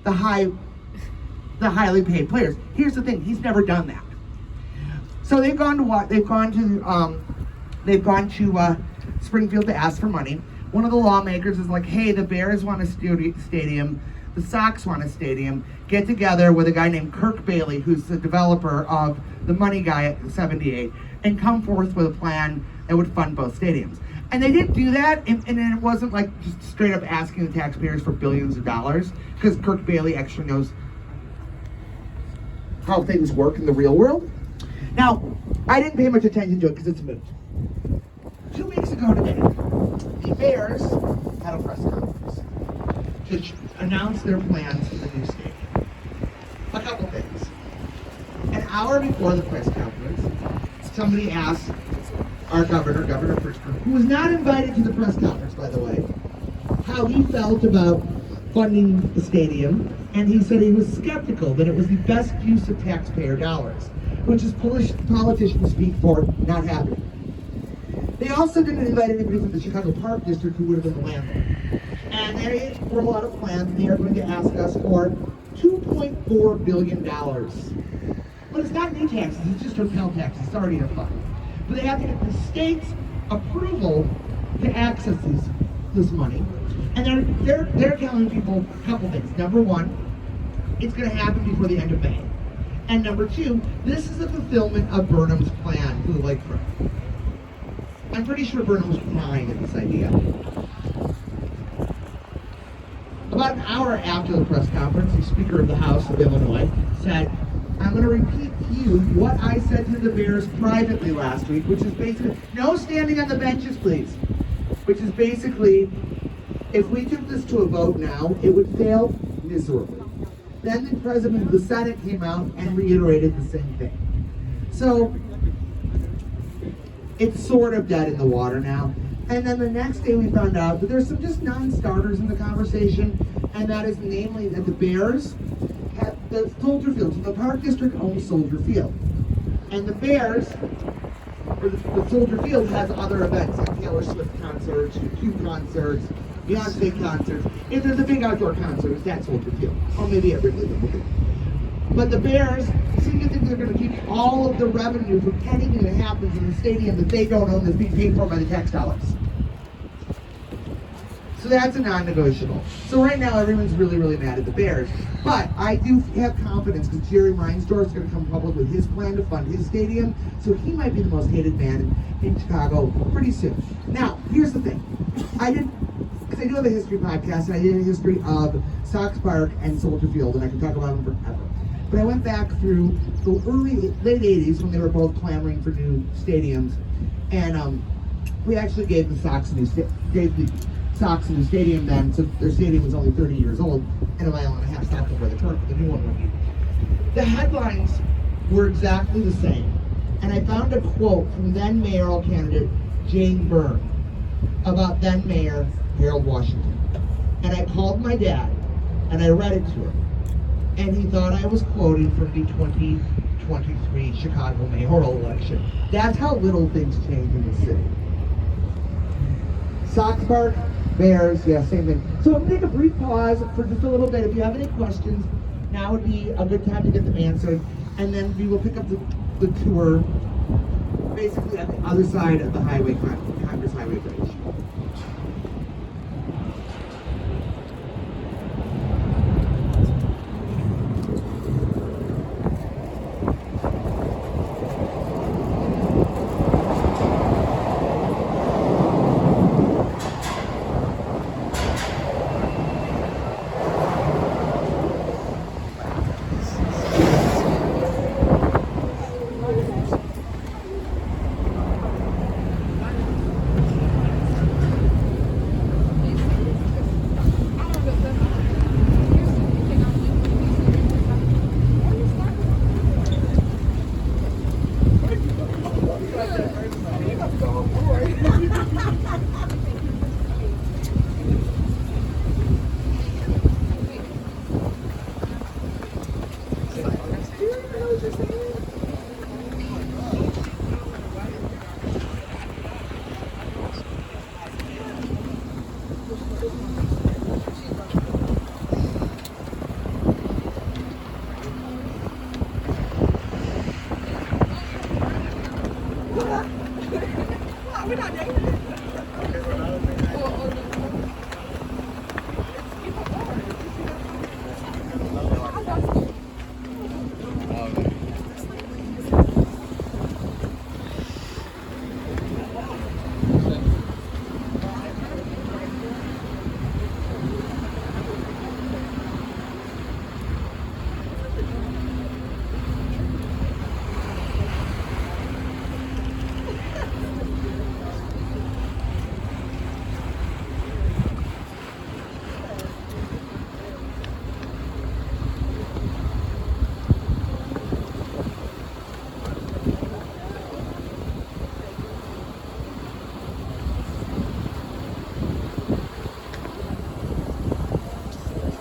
the highly paid players. Here's the thing, he's never done that. So they've gone to Springfield to ask for money. One of the lawmakers is like, hey, the Bears want a stadium, the Sox want a stadium. Get together with a guy named Kirk Bailey, who's the developer of the Money Guy at 78, and come forth with a plan that would fund both stadiums. And they didn't do that, and it wasn't like just straight up asking the taxpayers for billions of dollars, because Kirk Bailey actually knows how things work in the real world. Now, I didn't pay much attention to it because it's moot. 2 weeks ago today, the Bears had a press conference to announce their plans for the new stadium. A couple things. An hour before the press conference, somebody asked our governor, Governor Pritzker, who was not invited to the press conference, by the way, how he felt about funding the stadium, and he said he was skeptical that it was the best use of taxpayer dollars, which is politicians speak for not happening. They also didn't invite anybody from the Chicago Park District who would have been the landlord. And they, for a lot of plans, they are going to ask us for $2.4 billion. But it's not new taxes, it's just hotel taxes, it's already in a fund. But they have to get the state's approval to access this money. And they're telling people a couple things. Number one, it's going to happen before the end of May. And number two, this is a fulfillment of Burnham's plan for the lakefront. I'm pretty sure Burnham was crying at this idea. About an hour after the press conference, the Speaker of the House of Illinois said, I'm going to repeat to you what I said to the Bears privately last week, which is basically, no standing on the benches, please. Which is basically, if we took this to a vote now, it would fail miserably. Then the President of the Senate came out and reiterated the same thing. So, it's sort of dead in the water now. And then the next day we found out that there's some just non-starters in the conversation, and that is namely that the Bears have the Soldier Field. So the Park District owns Soldier Field. And the Bears, or the Soldier Field has other events like Taylor Swift concerts, U2 concerts, Beyonce concerts. If there's a big outdoor concert, it's at Soldier Field. Or maybe at Wrigley Field. But the Bears seem to think they're going to keep all of the revenue from anything that happens in the stadium that they don't own that's being paid for by the tax dollars. So that's a non-negotiable. So right now everyone's really, really mad at the Bears. But I do have confidence because Jerry Reinsdorf is going to come public with his plan to fund his stadium. So he might be the most hated man in Chicago pretty soon. Now, here's the thing. Because I do have a history podcast, and I did a history of Sox Park and Soldier Field, and I can talk about them forever. But I went back through the late 80s when they were both clamoring for new stadiums, and we actually gave the Sox a new stadium then, so their stadium was only 30 years old, and a mile and a half south of where the new one would be. The headlines were exactly the same and I found a quote from then mayoral candidate Jane Byrne about then Mayor Harold Washington. And I called my dad and I read it to him. And he thought I was quoting from the 2023 Chicago mayoral election. That's how little things change in the city. Sox Park, Bears, yeah, same thing. So I'm gonna take a brief pause for just a little bit. If you have any questions, now would be a good time to get them answered. And then we will pick up the tour basically on the other side of the highway, Congress Highway Bridge.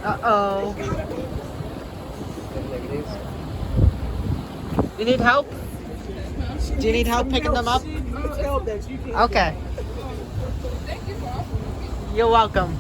Uh-oh. You need help? Do you need help picking them up? Okay. You're welcome.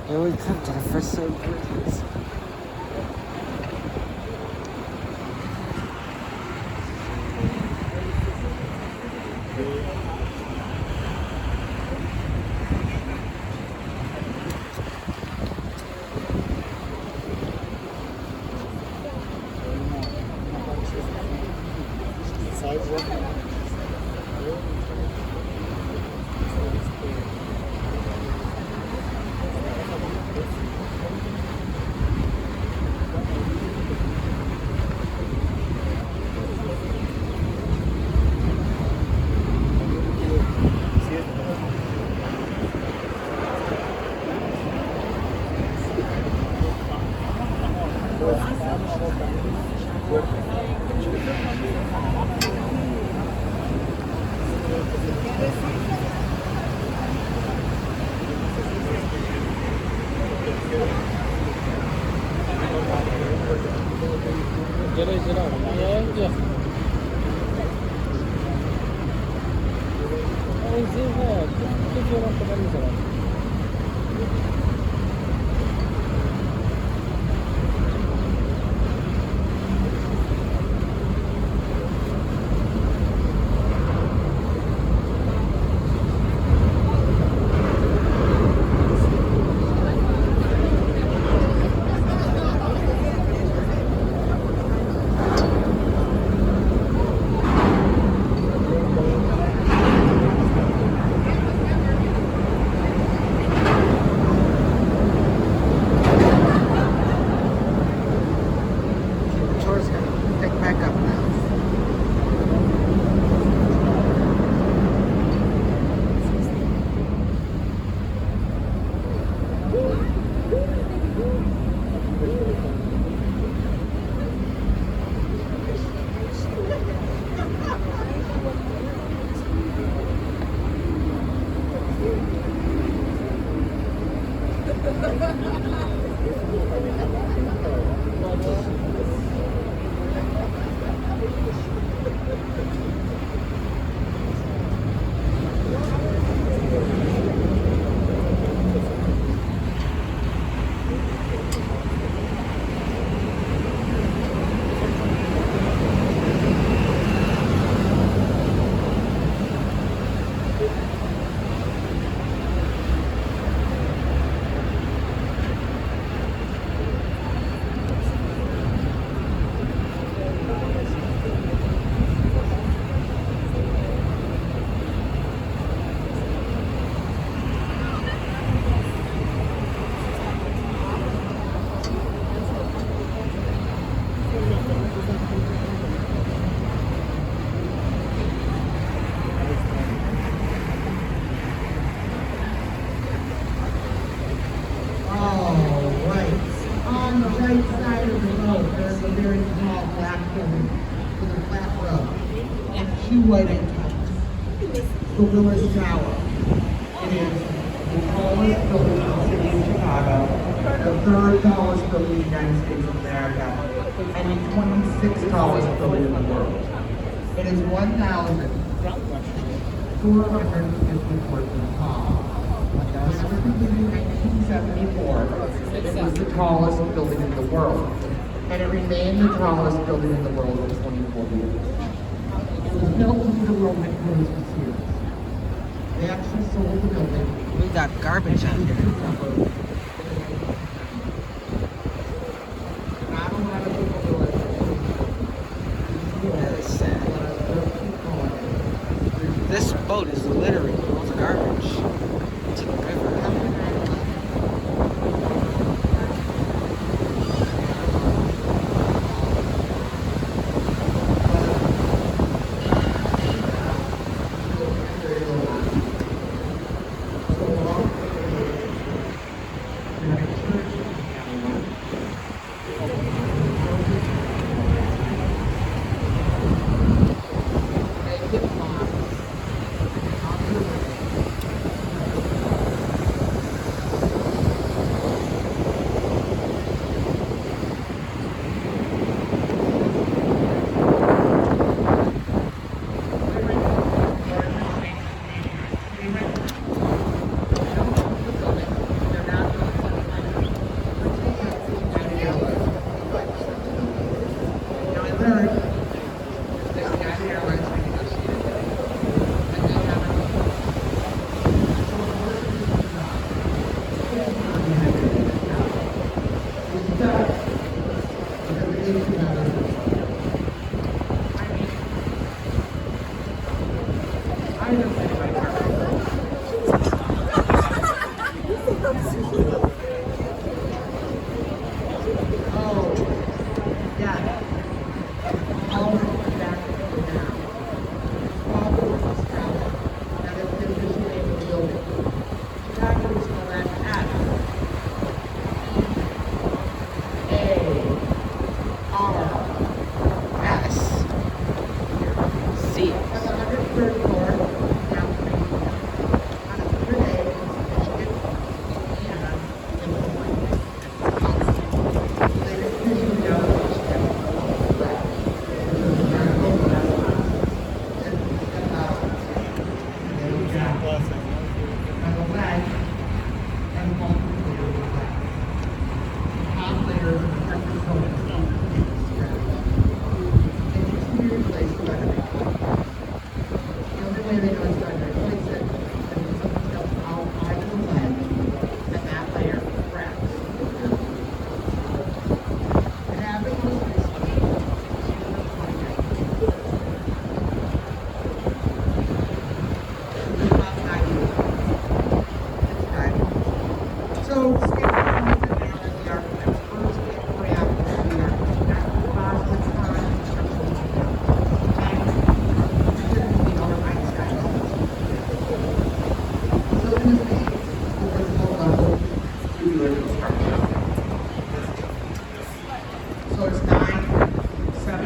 Here we come to the first celebrations. Tour's gonna pick back up now. right side of the road, there's a very tall black building with a flat roof and two white antennas. The Willis Tower. It is the tallest building in the city of Chicago, the third tallest building in the United States of America, and the 26th tallest building in the world. It is 1,450 feet tall. It was completed in 1974. It was the tallest building in the world. And it remained the tallest building in the world for 24 years. It was built when the world headquarters was here. They actually sold the building. We got garbage out here. Not a lot of people do it. That is sad. This boat is littering all the garbage to the river.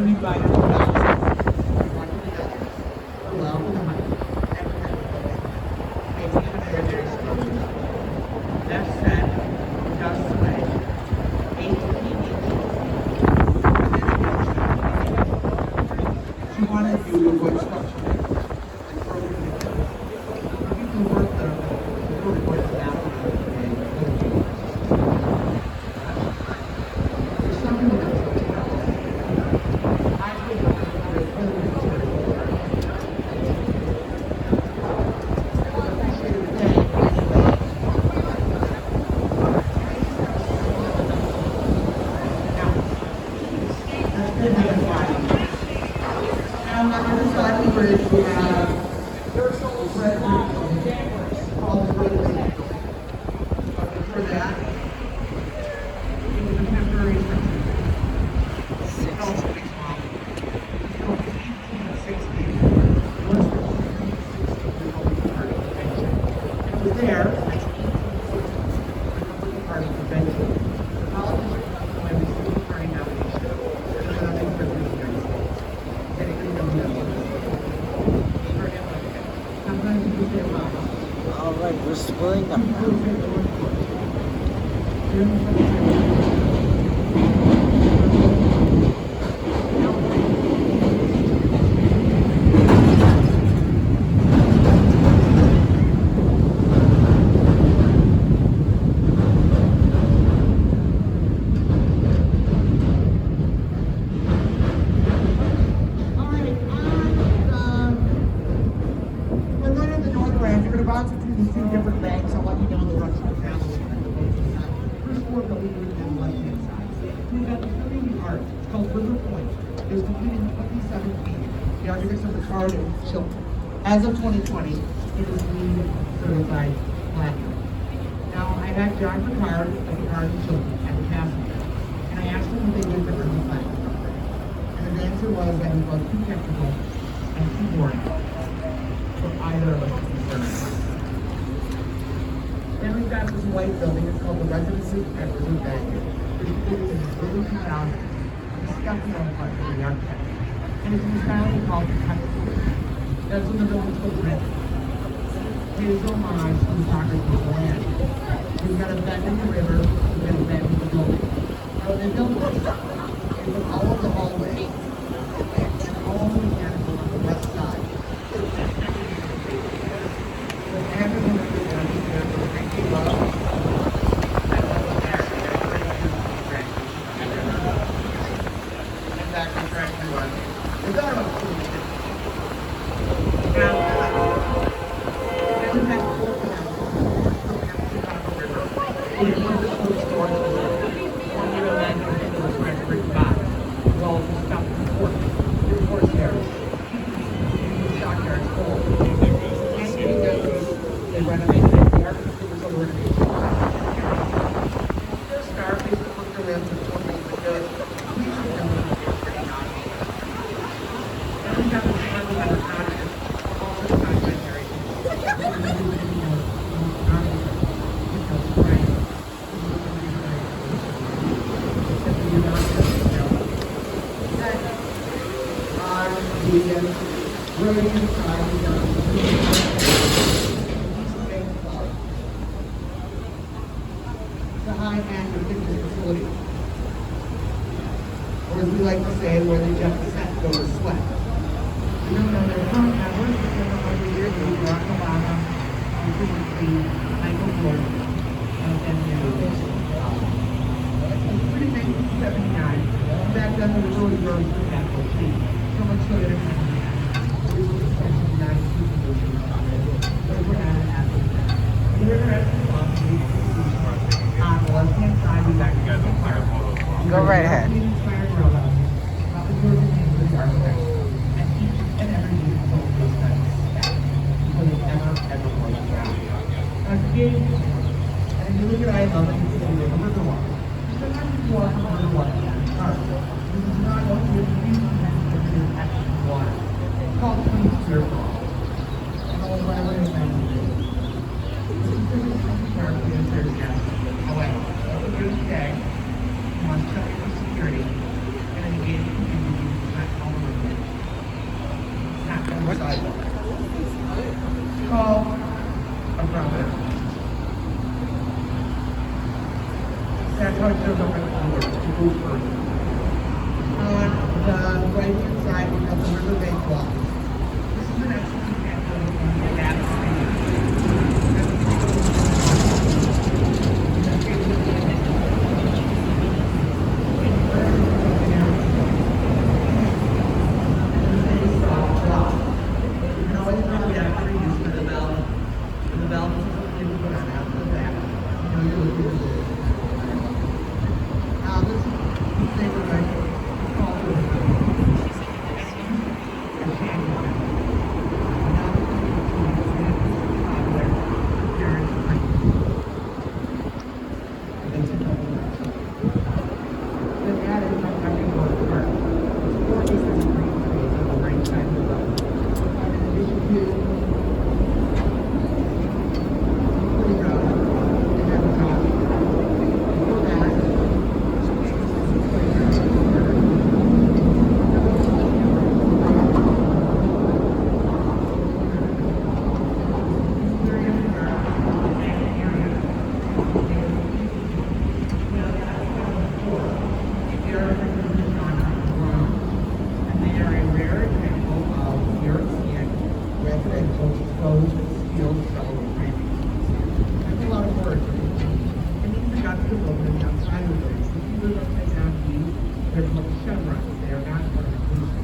everybody who does hello. Left set, just sway, 18 inches. She wanted you to avoid structure. You can work the avoid the bathroom. There's something about something else. I think All right, we're splitting up. These two different banks, I'll let you know the direction of travel. First floor building is on the left-hand side. We've got the community art, it's called River Point. It was completed in 2017. The architects of the card and Chilton. As of 2020, it is LEED certified platinum. Now, I had John Picard of the card and Chilton at the castle, and I asked him if they did the early platinum. And his answer was that it was too technical and too boring for either of us to be certified. Then we've got this white building, it's called the Residency at River Bank. It's really cut out, it's got the own part of the architect. And it's in a style we call contemporary. That's when the building's called red. It is homage to the soccer of the land. We've got a bend in the river, we've got a bend in the building. Now when they built this, they put all of the hallway and all the mechanical on the west side. So everyone that was down here was drinking love. The high-end fitness facility, or as we like to say, where the jet set go to sweat. You don't know their current members, but they're over here, Barack Obama, Michael Jordan, and pretty big 79. Back then, there was really girls for capital T. So much so that it was Go right ahead. And you look at I love it, you see the river walk. Sometimes you walk on the river walk in the car. You do not go to the beach and you actually water. It's called clean spirit ball. And all the way around the this is the car for the third guest. However, over here today, you must check for security. are right here, to go further. On the right-hand side, we have the Riverbank Walk. This is an excellent example of that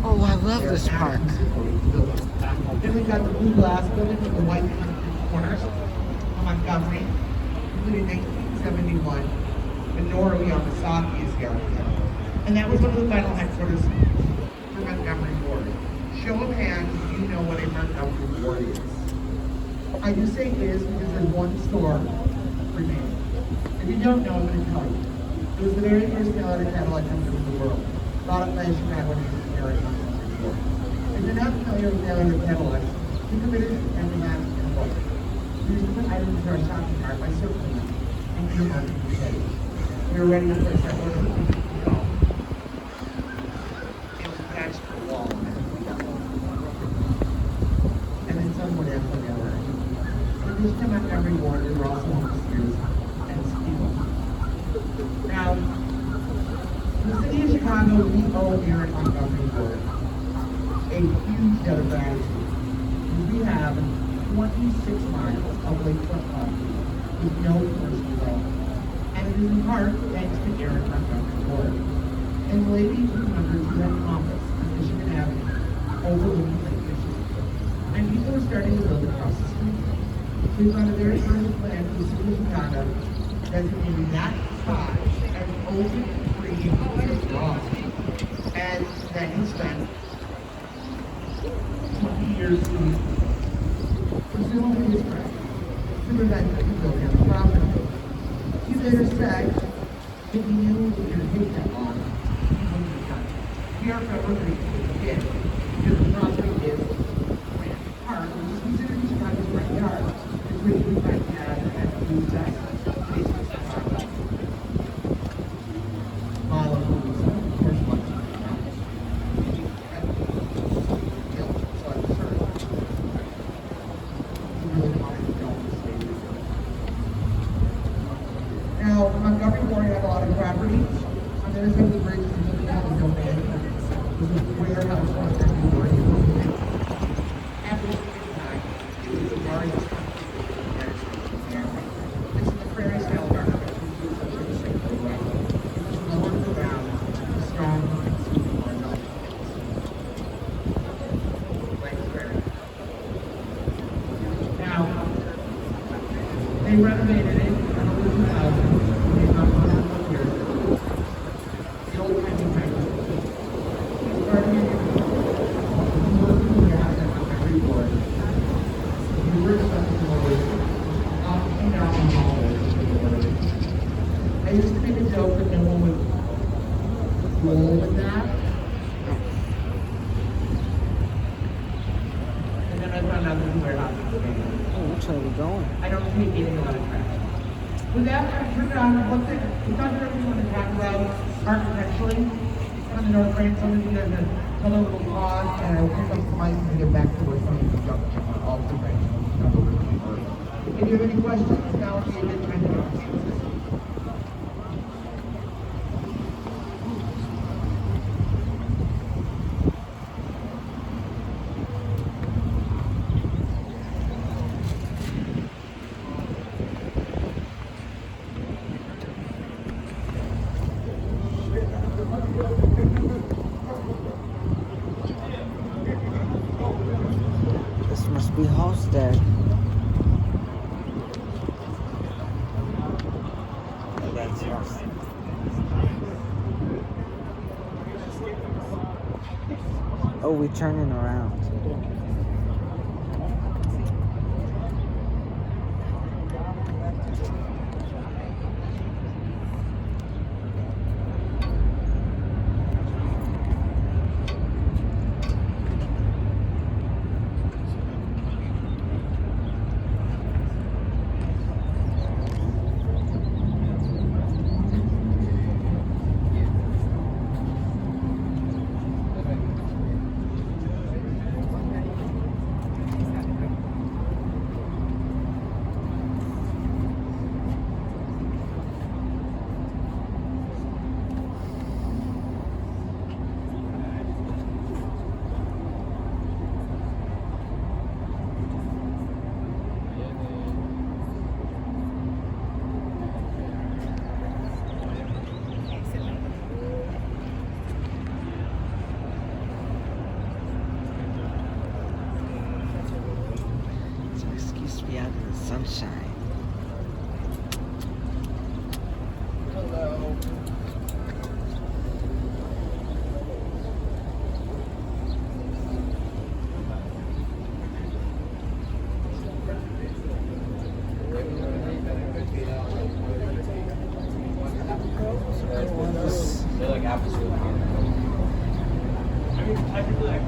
Oh, I love this park. Then we've got the blue glass building with the white corners on Montgomery, including 1971. The Norway on the Saki is here. And that was one of the final headquarters for Montgomery Ward. Show of hands, do you know what a Montgomery Ward is? I do say is because there's one store remaining. If you don't know, I'm going to tell you. It was the very first Toyota Cadillac company in the world. Brought up by a Chicago area. If you're not familiar with Toyota Cadillac, you committed and demand and vote. We used to put items in our shopping cart by circling them into the marketing stage. We were ready to place that order. It was attached to the wall. And then someone else on the other end. And this time on every ward, we were also on the stairs and steel. Now, in the city of Chicago, we owe Aaron Montgomery Ward a huge debt of gratitude. We have 26 miles of lakefront property with no commercial development. And it is in part thanks to Aaron Montgomery Ward. In the late 1800s, we had an office on Michigan Avenue overlooking Lake Michigan. And people were starting to build across the street. We found a very early plan for the city of Chicago designating that spot as open free wrong. And then he spent 20 years presumably his friend to prevent the building of the property. He later said, if he knew it was going to take that long, he wouldn't have done it. We are forever grateful again because the property is Grant Park, which is considered Chicago's front yard. It's where you might have at the best places in Chicago. Mile of Louisa, of course, much of the town. So I'm sure he really wanted to go to the state. Now, Montgomery Ward had a lot of property. On the other side of the bridge, there's a county domain. This is warehouse Montgomery Ward. After this time, it was the largest country in the United States. This is the prairie style garden, which is such a sacred way. It's lower to the ground, strong and sweet horizontal. Like prairie. Now, they renovated it in the early 2000s. They got one out of here. The old timey kind of. Starting in working here at Montgomery Ward. We were expecting to lower off and down the hallway. I used to make a joke that no one would roll with that. And then I found out that we were not. Oh, which way are we going? I don't take eating a lot of trash. With that, I turned on, we talked about what we want to talk about architecturally on the North Branch. Some of you guys have come a little pause, and I'll pick up some mics and get back to where some of you jumped on all the branches. If you have any questions, now would be a good time to ask. dead. That's rough. Oh, we turning around. It's an excuse to be out in the sunshine. They're like apples with I mean, technically I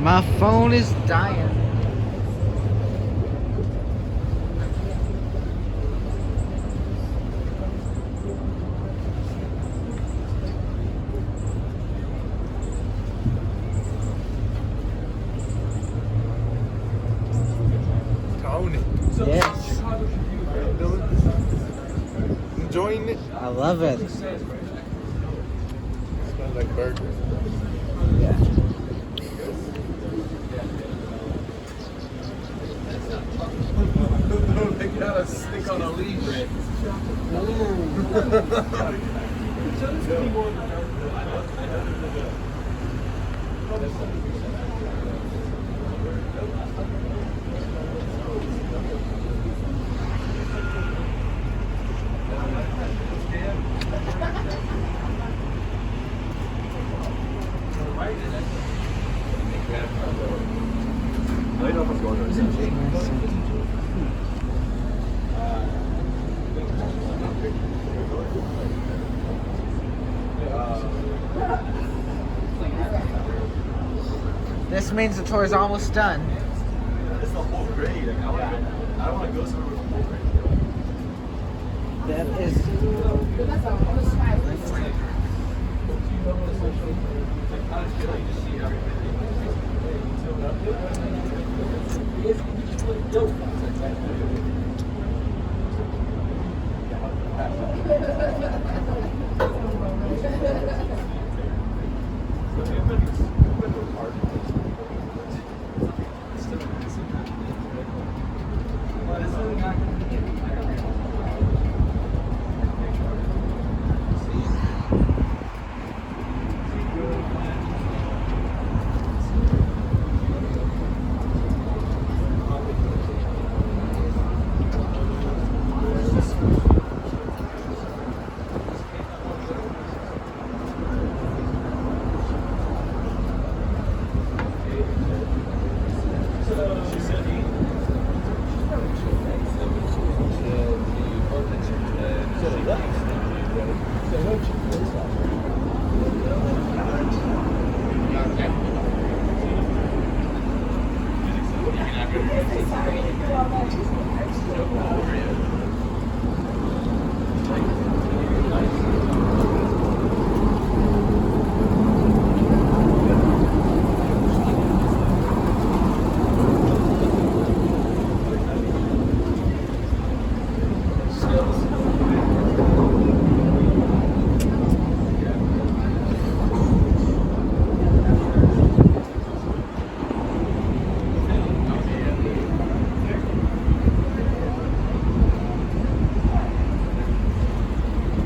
My phone is dying. Yes, Enjoying it? I love it. Smells like burger. Yeah. They got a stick on a leash. This means the tour is almost done. It's the whole grade. I don't want to go somewhere with the whole grade. That is.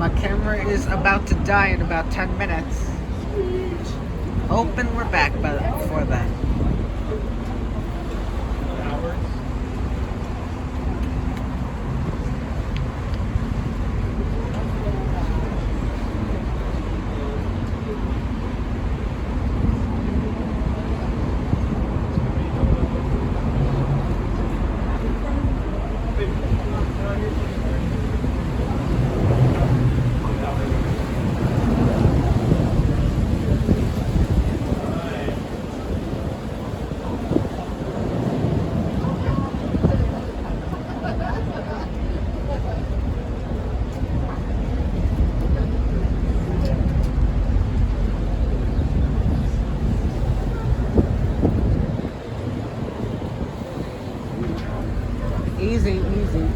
My camera is about to die in about 10 minutes. Hoping we're back before then. Easy, easy.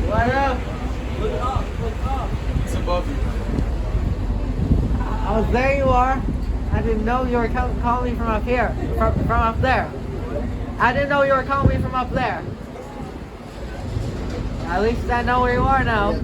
What up? Look up. It's above you. Oh, there you are. I didn't know you were calling me from up here. From up there. I didn't know you were calling me from up there. At least I know where you are now.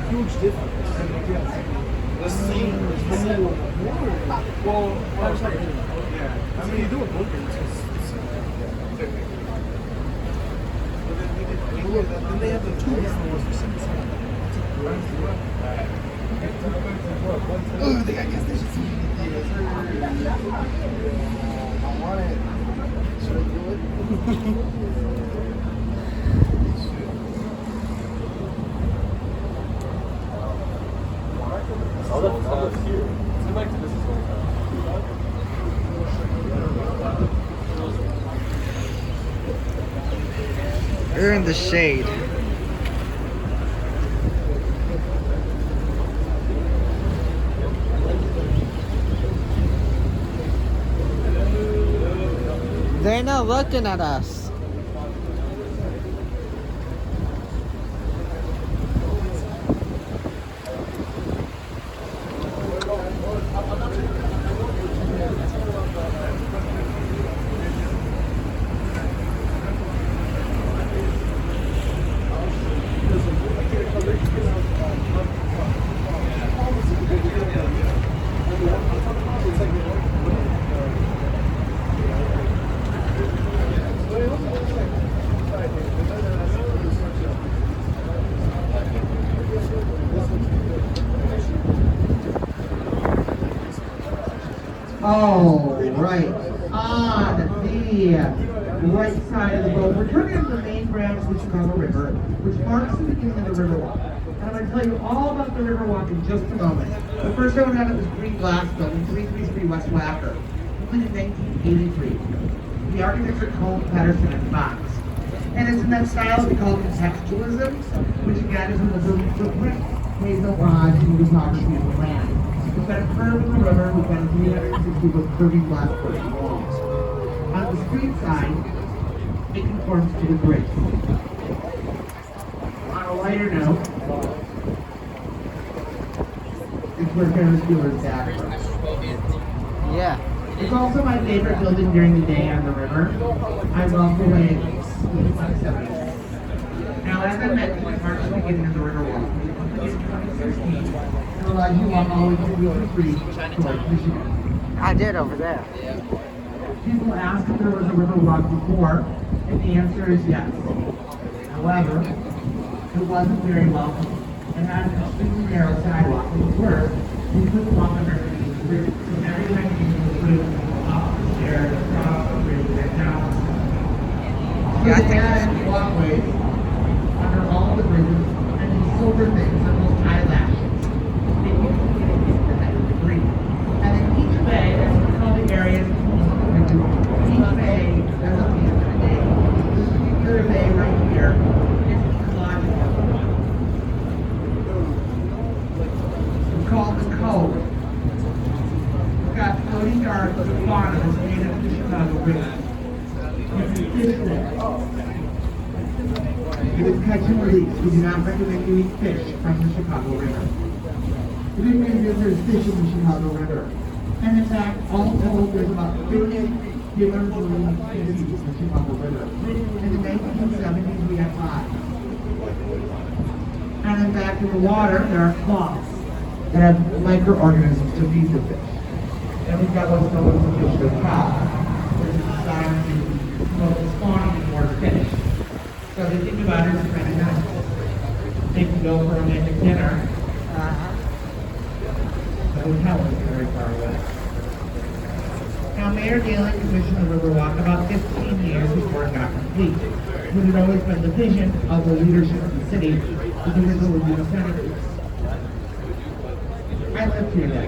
Huge difference. The scene is well, yeah. I mean, you do a bunker. Then they have the two different ones for 77. Oh, I guess they should see I want it. Should I do it? I'll look here. Seems like this is You're in the shade. They're not looking at us. All right, on the right side of the boat, we're turning into the main branch of the Chicago River, which marks the beginning of the Riverwalk. And I'm going to tell you all about the Riverwalk in just a moment. The first show out of was Green Glass Building, 333 West Wacker, completed in 1983. The architects are Cone, Patterson, and Fox. And it's in that style we call contextualism, which again is in the building footprint, plays no rod in the topography of the land. We've got a curve in the river, we've got a 360 foot curving glass curtain walls. On the street side, it conforms to the grid. On a lighter note, it's where Ferris Bueller's Dad works. Yeah. It's also my favorite building during the day on the river. I love the way it looks. Now, as I mentioned, I marched to the beginning of the river walk. In 2016, it allowed you to walk all the way to River Free towards Michigan. I did over there. People asked if there was a river walk before, and the answer is yes. However, it wasn't very welcome. It had an extremely narrow sidewalk, and worse, we couldn't walk underneath the bridge. So every time you would up the stairs, across the bridge, and down. So they had walkways under all the bridges, and these silver things are called eyelashes. They used to get into the next degree. And in each bay, that's what we call the areas. Each bay, that's at the end of the day. This particular bay right here is ecological. It's called the Cove. It's got floating yards of fauna that's native to the Chicago River. You can fish there. It is catch and release. We do not recommend you eat fish from the Chicago River. The good news is there's fish in the Chicago River. And in fact, all told, there's about 30 different marine species in the Chicago River. In the 1970s, we had 5. And in fact, in the water, there are cloths that have microorganisms to feed the fish. And we've got what's known as the fish of cow, which is designed to promote the spawning of more fish. So the thing about it is kind of nice. They can go for a romantic dinner. The hotel is very far away. Now, Mayor Daley commissioned the Riverwalk about 15 years before it got complete. It had always been the vision of the leadership of the city that the river would be the centerpiece. I live here now,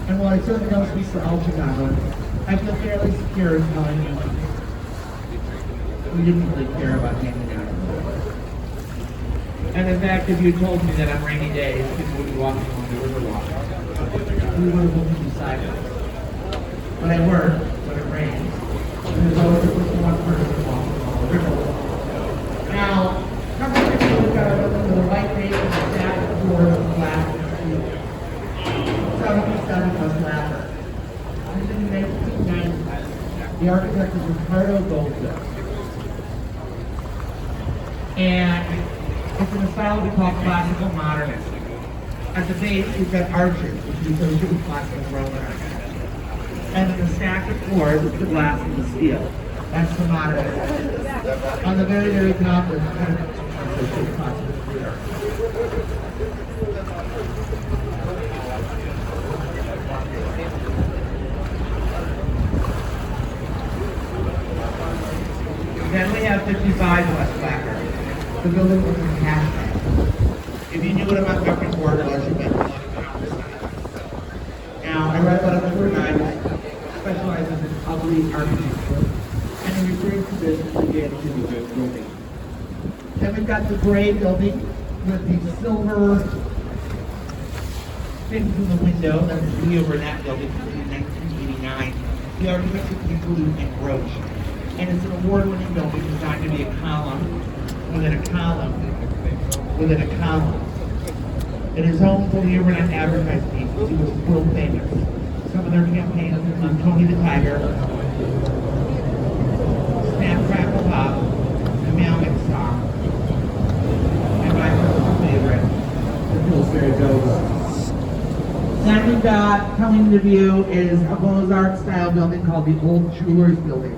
and while I certainly don't speak for all Chicagoans, I feel fairly secure in telling you we didn't really care about hanging out. And in fact, if you told me that on rainy days people would be walking along the Riverwalk, we would have looked beside us. But I work when it rains, and there's always at least one person walking along the Riverwalk. Now, come on, we've got to look to the right page of the staff board of the glass and steel. 77 was Lather. And in the 1990s, the architect was Ricardo Goldfish. And it's in a style we call classical modernist. At the base, we've got arches, which we associate with classical Roman art. And in the stack of floors, it's the glass and the steel. That's the modernist. On the very, very top, there's kind of associated with classical Greek art. Then we have 55 West Blacker. The building was in cash. If you knew what a Montgomery Ford was, you meant now, I read about a number of guys who specializes in ugly architecture, and he refers to this as the Danny building. Then we've got the gray building with the silver things in the window. That's the Leo Burnett building in 1989. The architect is Nicolene and Roche. And it's an award-winning building designed to be a column within a column within a column. It is home to the overnight advertising agency, which is world famous. Some of their campaigns include Tony the Tiger, Snap Crackle Pop, and Meow Mix Star, and my personal favorite, the Pillsbury Ghost. Then we've got, coming to view, is a Beaux-Arts style building called the Old Jewelers Building.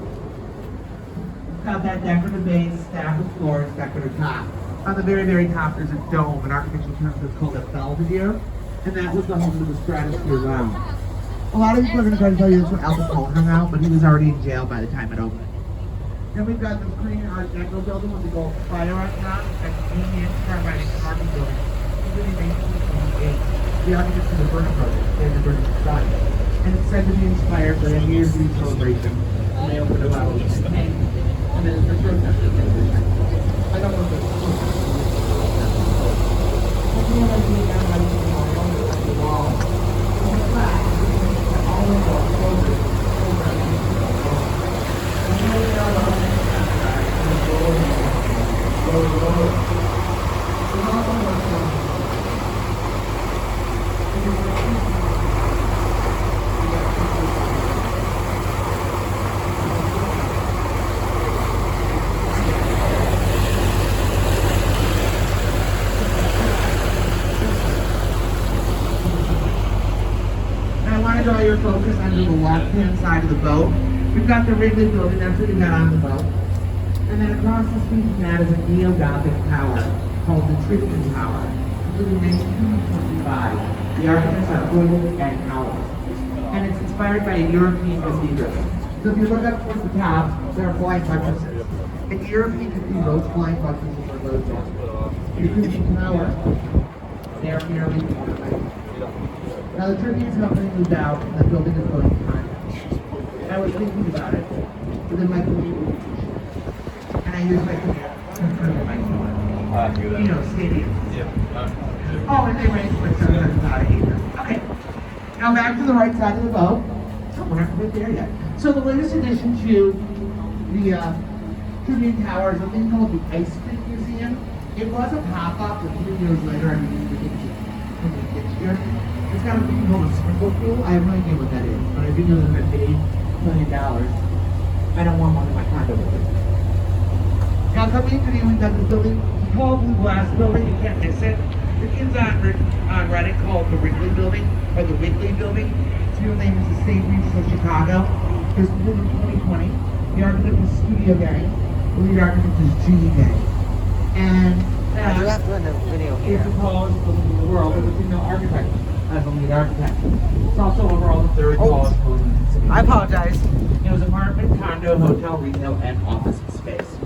Got that decorative base, stack of floors, decorative top. On the very, very top, there's a dome, an architectural term that's called a belvedere, and that was the home of the Stratosphere Lounge. A lot of people are going to try to tell you this when Al Capone hung out, but he was already in jail by the time it opened. Then we've got the green Art Deco building with the gold fire art top, and the Union Carbide Carbon building. Including 1928. The architect of the Burton Project, and the Burton Society. And it's said to be inspired by a New Year's Eve celebration, and they opened a bottle of champagne. And then it's the protest. I don't know if it's under the left-hand side of the boat, we've got the Wrigley building, that's what we got on the boat. And then across the street from that is a neo-Gothic tower called the Trinity Tower. Including 1925. The architects are Wendella and Howell. And it's inspired by a European cathedral. So if you look up towards the top, there are flying buttresses. In European cathedrals, flying buttresses are low down. The Trinity Tower, they are nearly now the Tribune company moved out and the building is going behind. And I was thinking about it, but then my commute, and I used my commute to improve my commute. You know, stadiums. Yeah. Oh, and they raised like $700 Okay. Now back to the right side of the boat. Oh, we're not quite there yet. So the latest addition to the Tribune Tower is a thing called the Ice Cream Museum. It was a pop-up, but 3 years later, I mean, it's here. It's got a thing called a sprinkle pool. I have no idea what that is, but I do know that I paid $1 million. I don't want one in my condo with it. Now coming into the we've got this building, it's called Blue Glass Building, you can't miss it. The kids on Reddit call it the Wrigley Building, or the Wrigley Building. Its real name is the St. Regis of Chicago. It was completed in 2020. The architect is Studio Gang. The lead architect is Genie Gang. And You have to end the video it's here. the tallest building in the world, and the female architect as a lead architect. It's also overall the third tallest building in the city. I apologize. It was apartment, condo, hotel, retail, and office space.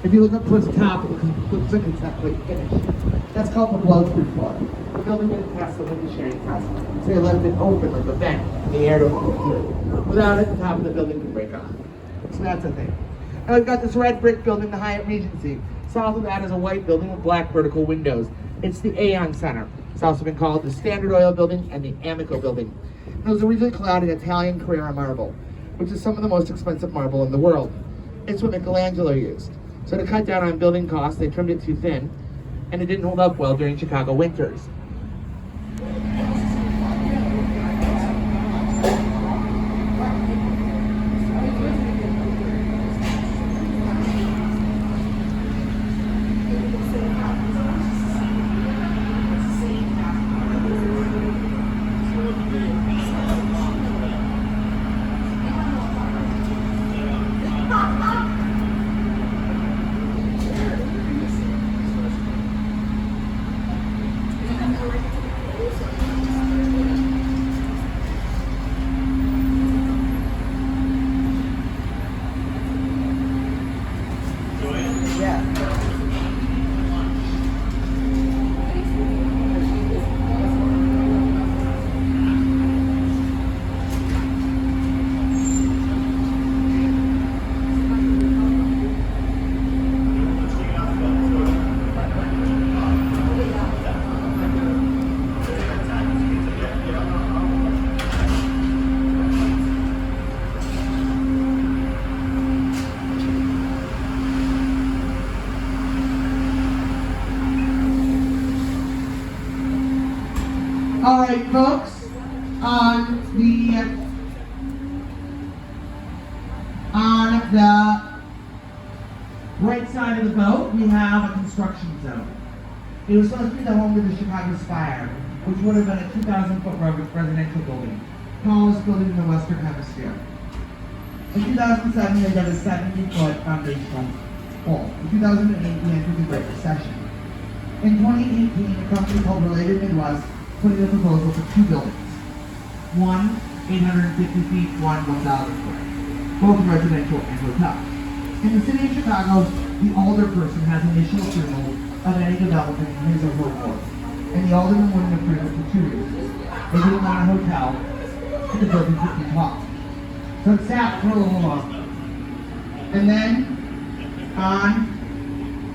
If you look up towards the top, it looks like it's not quite finished. That's called the blow-through floor. The building didn't test the window sharing test, so they left it open like a vent for the air to flow through. Without it, the top of the building could break off. So that's a thing. And we've got this red brick building, the Hyatt Regency. South of that is a white building with black vertical windows. It's the Aon Center. It's also been called the Standard Oil Building and the Amico Building. It was originally clad in Italian Carrara marble, which is some of the most expensive marble in the world. It's what Michelangelo used. So to cut down on building costs, they trimmed it too thin, and it didn't hold up well during Chicago winters. All right, folks, on the right side of the boat, we have a construction zone. It was supposed to be the home to the Chicago Spire, which would have been a 2,000-foot residential building, tallest building in the Western Hemisphere. In 2007, they did a 70-foot foundational hole. In 2008, we entered the Great Recession. In 2018, a company called Related Midwest put in a proposal for 2 buildings. One, 850 feet, one 1,000 foot. Both residential and hotel. In the city of Chicago, the alder person has initial approval of any development in his or her ward. And the alderman wouldn't approve it for 2 reasons. They didn't want a hotel, and the building would be tall. So it sat for a little longer. And then, on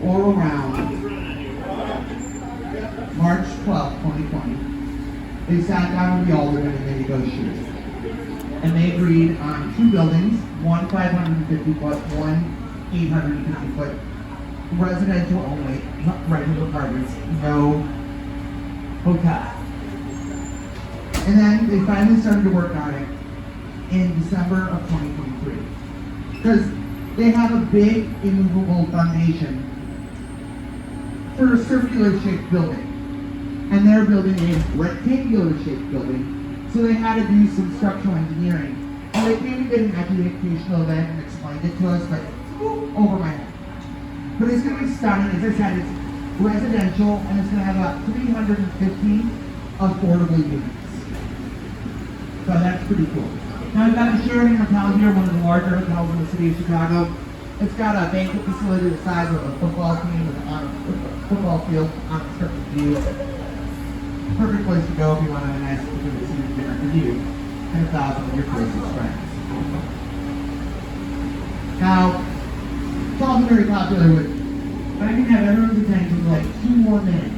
or around March 12, 2020, they sat down with the alderman and they negotiated. And they agreed on 2 buildings, one 550 foot, one 850 foot, residential only, regular apartments, no hotel. And then they finally started to work on it in December of 2023. Because they have a big immovable foundation for a circular shaped building. And they're building a rectangular shaped building So they had to do some structural engineering. And they came and did an educational event and explained it to us, but over my head. But it's going to be stunning. As I said, it's residential, and it's going to have about 350 affordable units. So that's pretty cool. Now I've got the Sheraton Hotel here, one of the larger hotels in the city of Chicago. It's got a banquet facility the size of a football team on a football field on a certain view. Perfect place to go if you want a nice dinner for you and 1,000 of your closest friends. Now, it's also very popular with, but I can have everyone's attention for like 2 more minutes.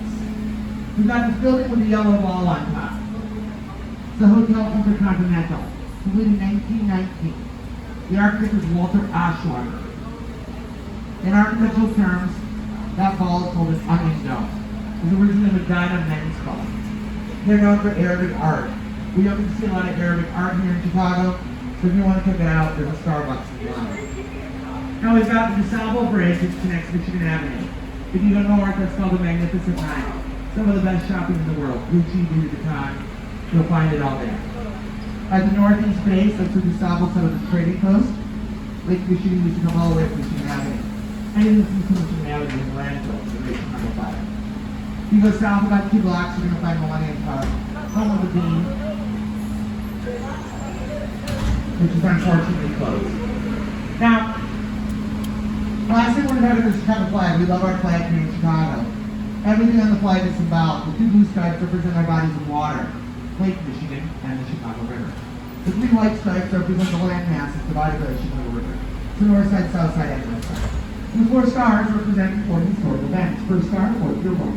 We've got this building with a yellow wall on top. It's the Hotel Intercontinental, completed in 1919. The architect is Walter Oshweiler. In architectural terms, that ball is called an onion dome. It was originally a Medina men's ball. They're known for Arabic art. We don't get to see a lot of Arabic art here in Chicago, so if you want to check it out, there's a Starbucks in the line. Now we've got the DeSalvo Bridge, which connects Michigan Avenue. If you don't know art, that's called the Magnificent Nine. Some of the best shopping in the world. Gucci, Louis Vuitton, you'll find it all there. At the northeast base, that's where DeSalvo set up the trading post. Lake Michigan used to come all the way from Michigan Avenue. And in the Michigan Avenue is landfill, so they can come fire. If you go south about 2 blocks, you're going to find Millennium Park, home of the Bean, which is unfortunately closed. Now, last thing we're going to have is the Chicago flag. We love our flag here in Chicago. Everything on the flag is symbolic. The 2 blue stripes represent our bodies of water, Lake Michigan and the Chicago River. The 3 white stripes represent the land masses divided by the Chicago River. The north side, south side, and west side. And the 4 stars represent important historical events. First star, 4th Year War.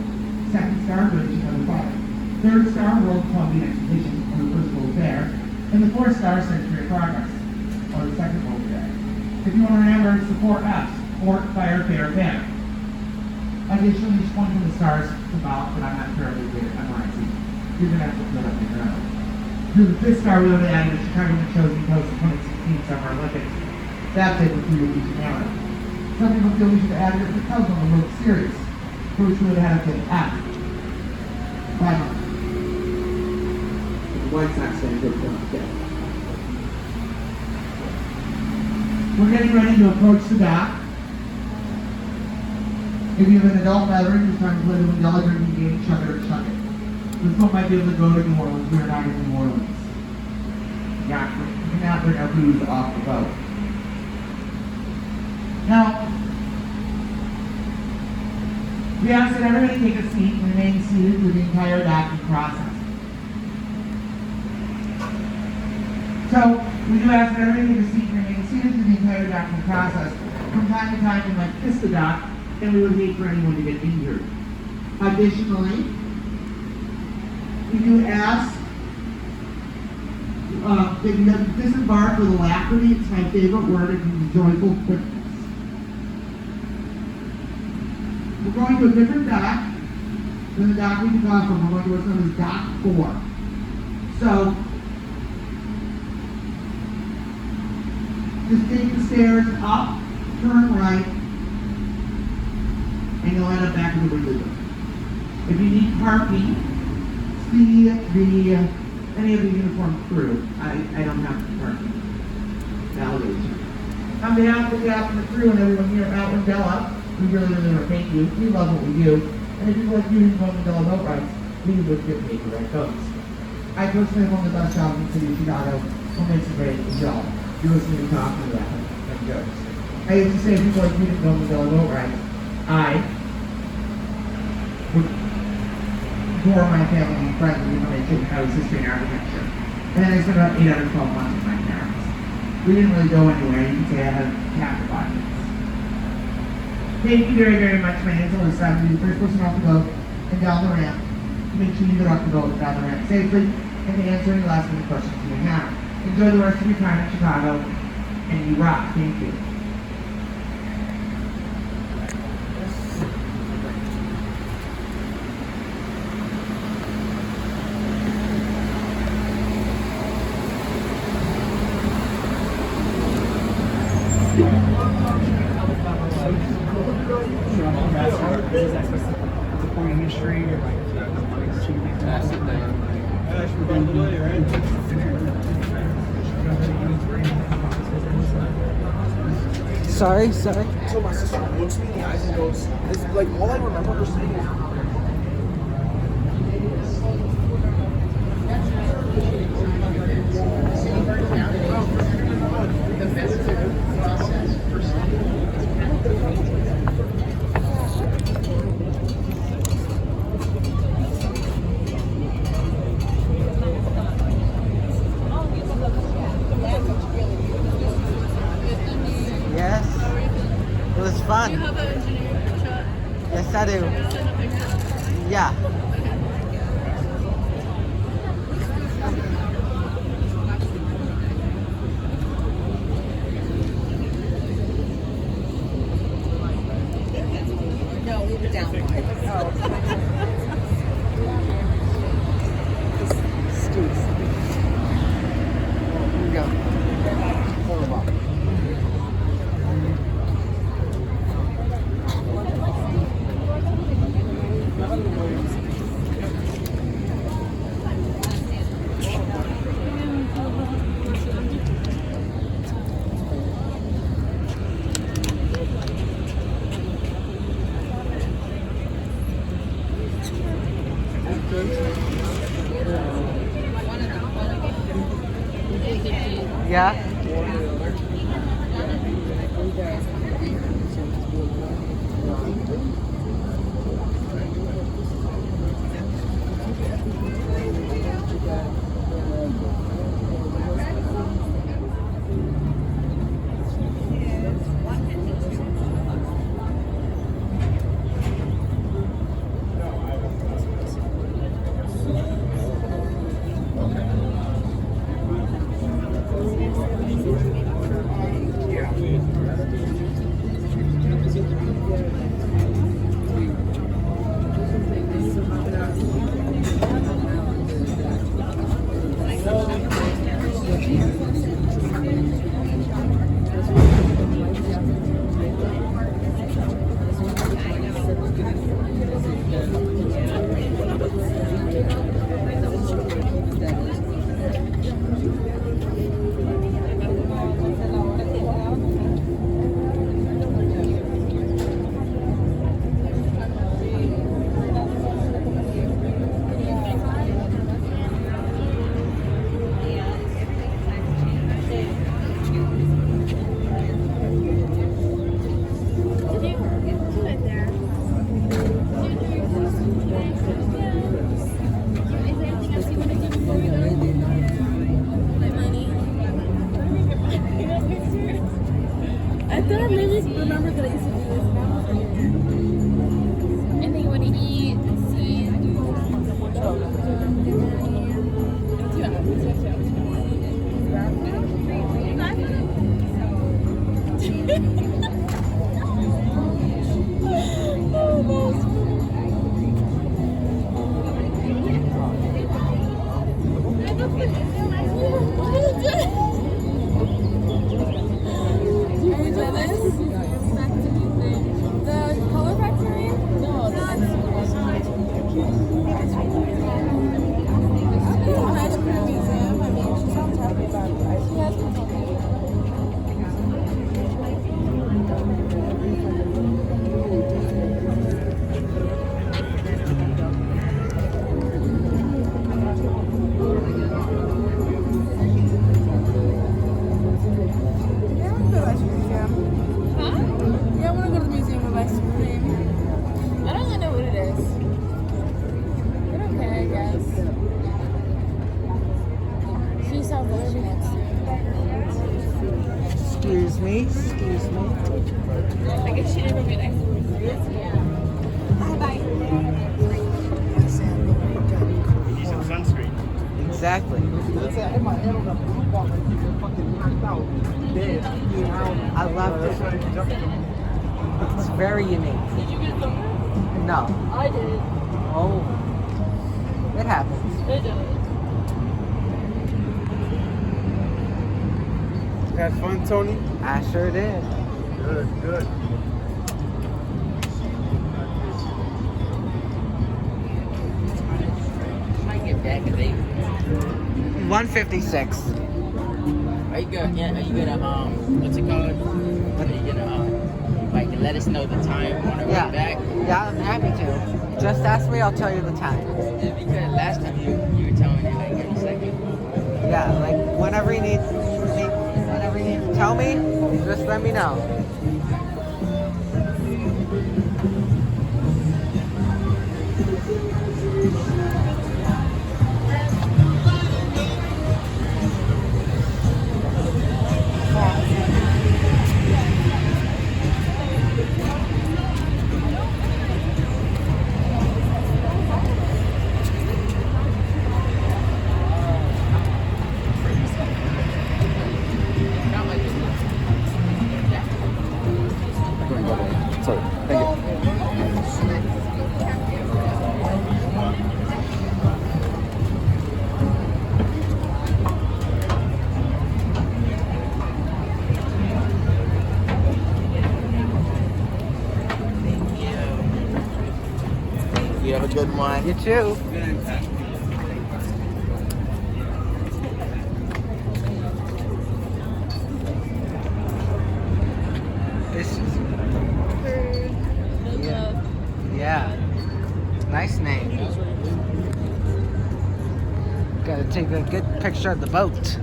Second star, Great Chicago Fire. Third star, World Columbian Expedition, or the First World Fair. And the 4th star, Century of Progress, or the Second World Fair. If you want to remember, it's the 4 F's. Fort, Fire, Fair, Fair. Additionally, each one of the stars is about, but I'm not terribly good at memorizing. You're going to have to put up your own. Through the 5th star, we only added the Chicago chosen coast of 2016 Summer Olympics. That's it with you each hour. Some people feel we should have added it because on the World Series, for which we would have had to F. Final. The White Sox fans are going to get. We're getting ready to approach the dock. If you have an adult veteran who's trying to play the Wendella drinking game, chuck it or chuck it. This boat might be able to go to New Orleans. We're not in New Orleans. Yeah, you cannot bring our booze off the boat. Now, we ask that everybody take a seat and remain seated through the entire docking process. So, we do ask that everybody take a seat and remain seated through the entire docking process. From time to time, we might kiss the dock, and we would hate for anyone to get injured. Additionally, we do ask that you have to disembark with alacrity. It's my favorite word. It means joyful quickness. We're going to a different dock than the dock we took off from. We're going to what's known as Dock 4. So, just take the stairs up, turn right, and you'll end up back in the window. If you need parking, see any of the uniformed crew. I don't have parking. Validation. On behalf of the captain, the crew, and everyone here at Wendella, we really want to thank you. We love what we do. And if you like using Wendella boat rides, we would get paid for right boats. I personally have one of the best jobs in the city of Chicago. What makes a great job? You're listening to me talking about it. That's good. I used to say if people like me didn't know Wendella boat rides, I would bore my family and friends with information about history and architecture. And then I spent about 8 out of 12 months with my parents. We didn't really go anywhere. You can say I had half the body. Thank you very, very much. My name's Alyssa. I'm the first person off the boat and down the ramp to make sure you get off the boat and down the ramp safely and to answer any last minute questions you may have. Enjoy the rest of your time in Chicago, and you rock. Thank you. History, like, Sorry. So my sister looks me in the eyes and goes, "This like all I remember her saying is." Yes. It was fun. You have an engineering shot. Yes, I do. Send a picture. Yeah. No, leave it down. Here we go. Yeah. I thought I maybe remembered that I used to do this. And then you want to eat, see. The color factory? No, ice cream museum. I mean, she sounds happy about it. She has been telling me. Excuse me. I guess she never made ice cream. Bye. Need some sunscreen. Exactly. I love it. It's very unique. Did you get them? No. I did. Oh. It happens. It does. Had fun, Tony? I sure did. Good. Might get back at 8. 156. Are you good? Yeah, are you gonna what's it called? Are you gonna like let us know the time on our way back? Yeah, I'm happy to. Just ask me, I'll tell you the time. Yeah, because last time you were telling me like every second. Yeah, like whenever you need to tell me, just let me know. Sorry. Thank you. You have a good one. You too. This is, yeah, nice name. Gotta take a good picture of the boat.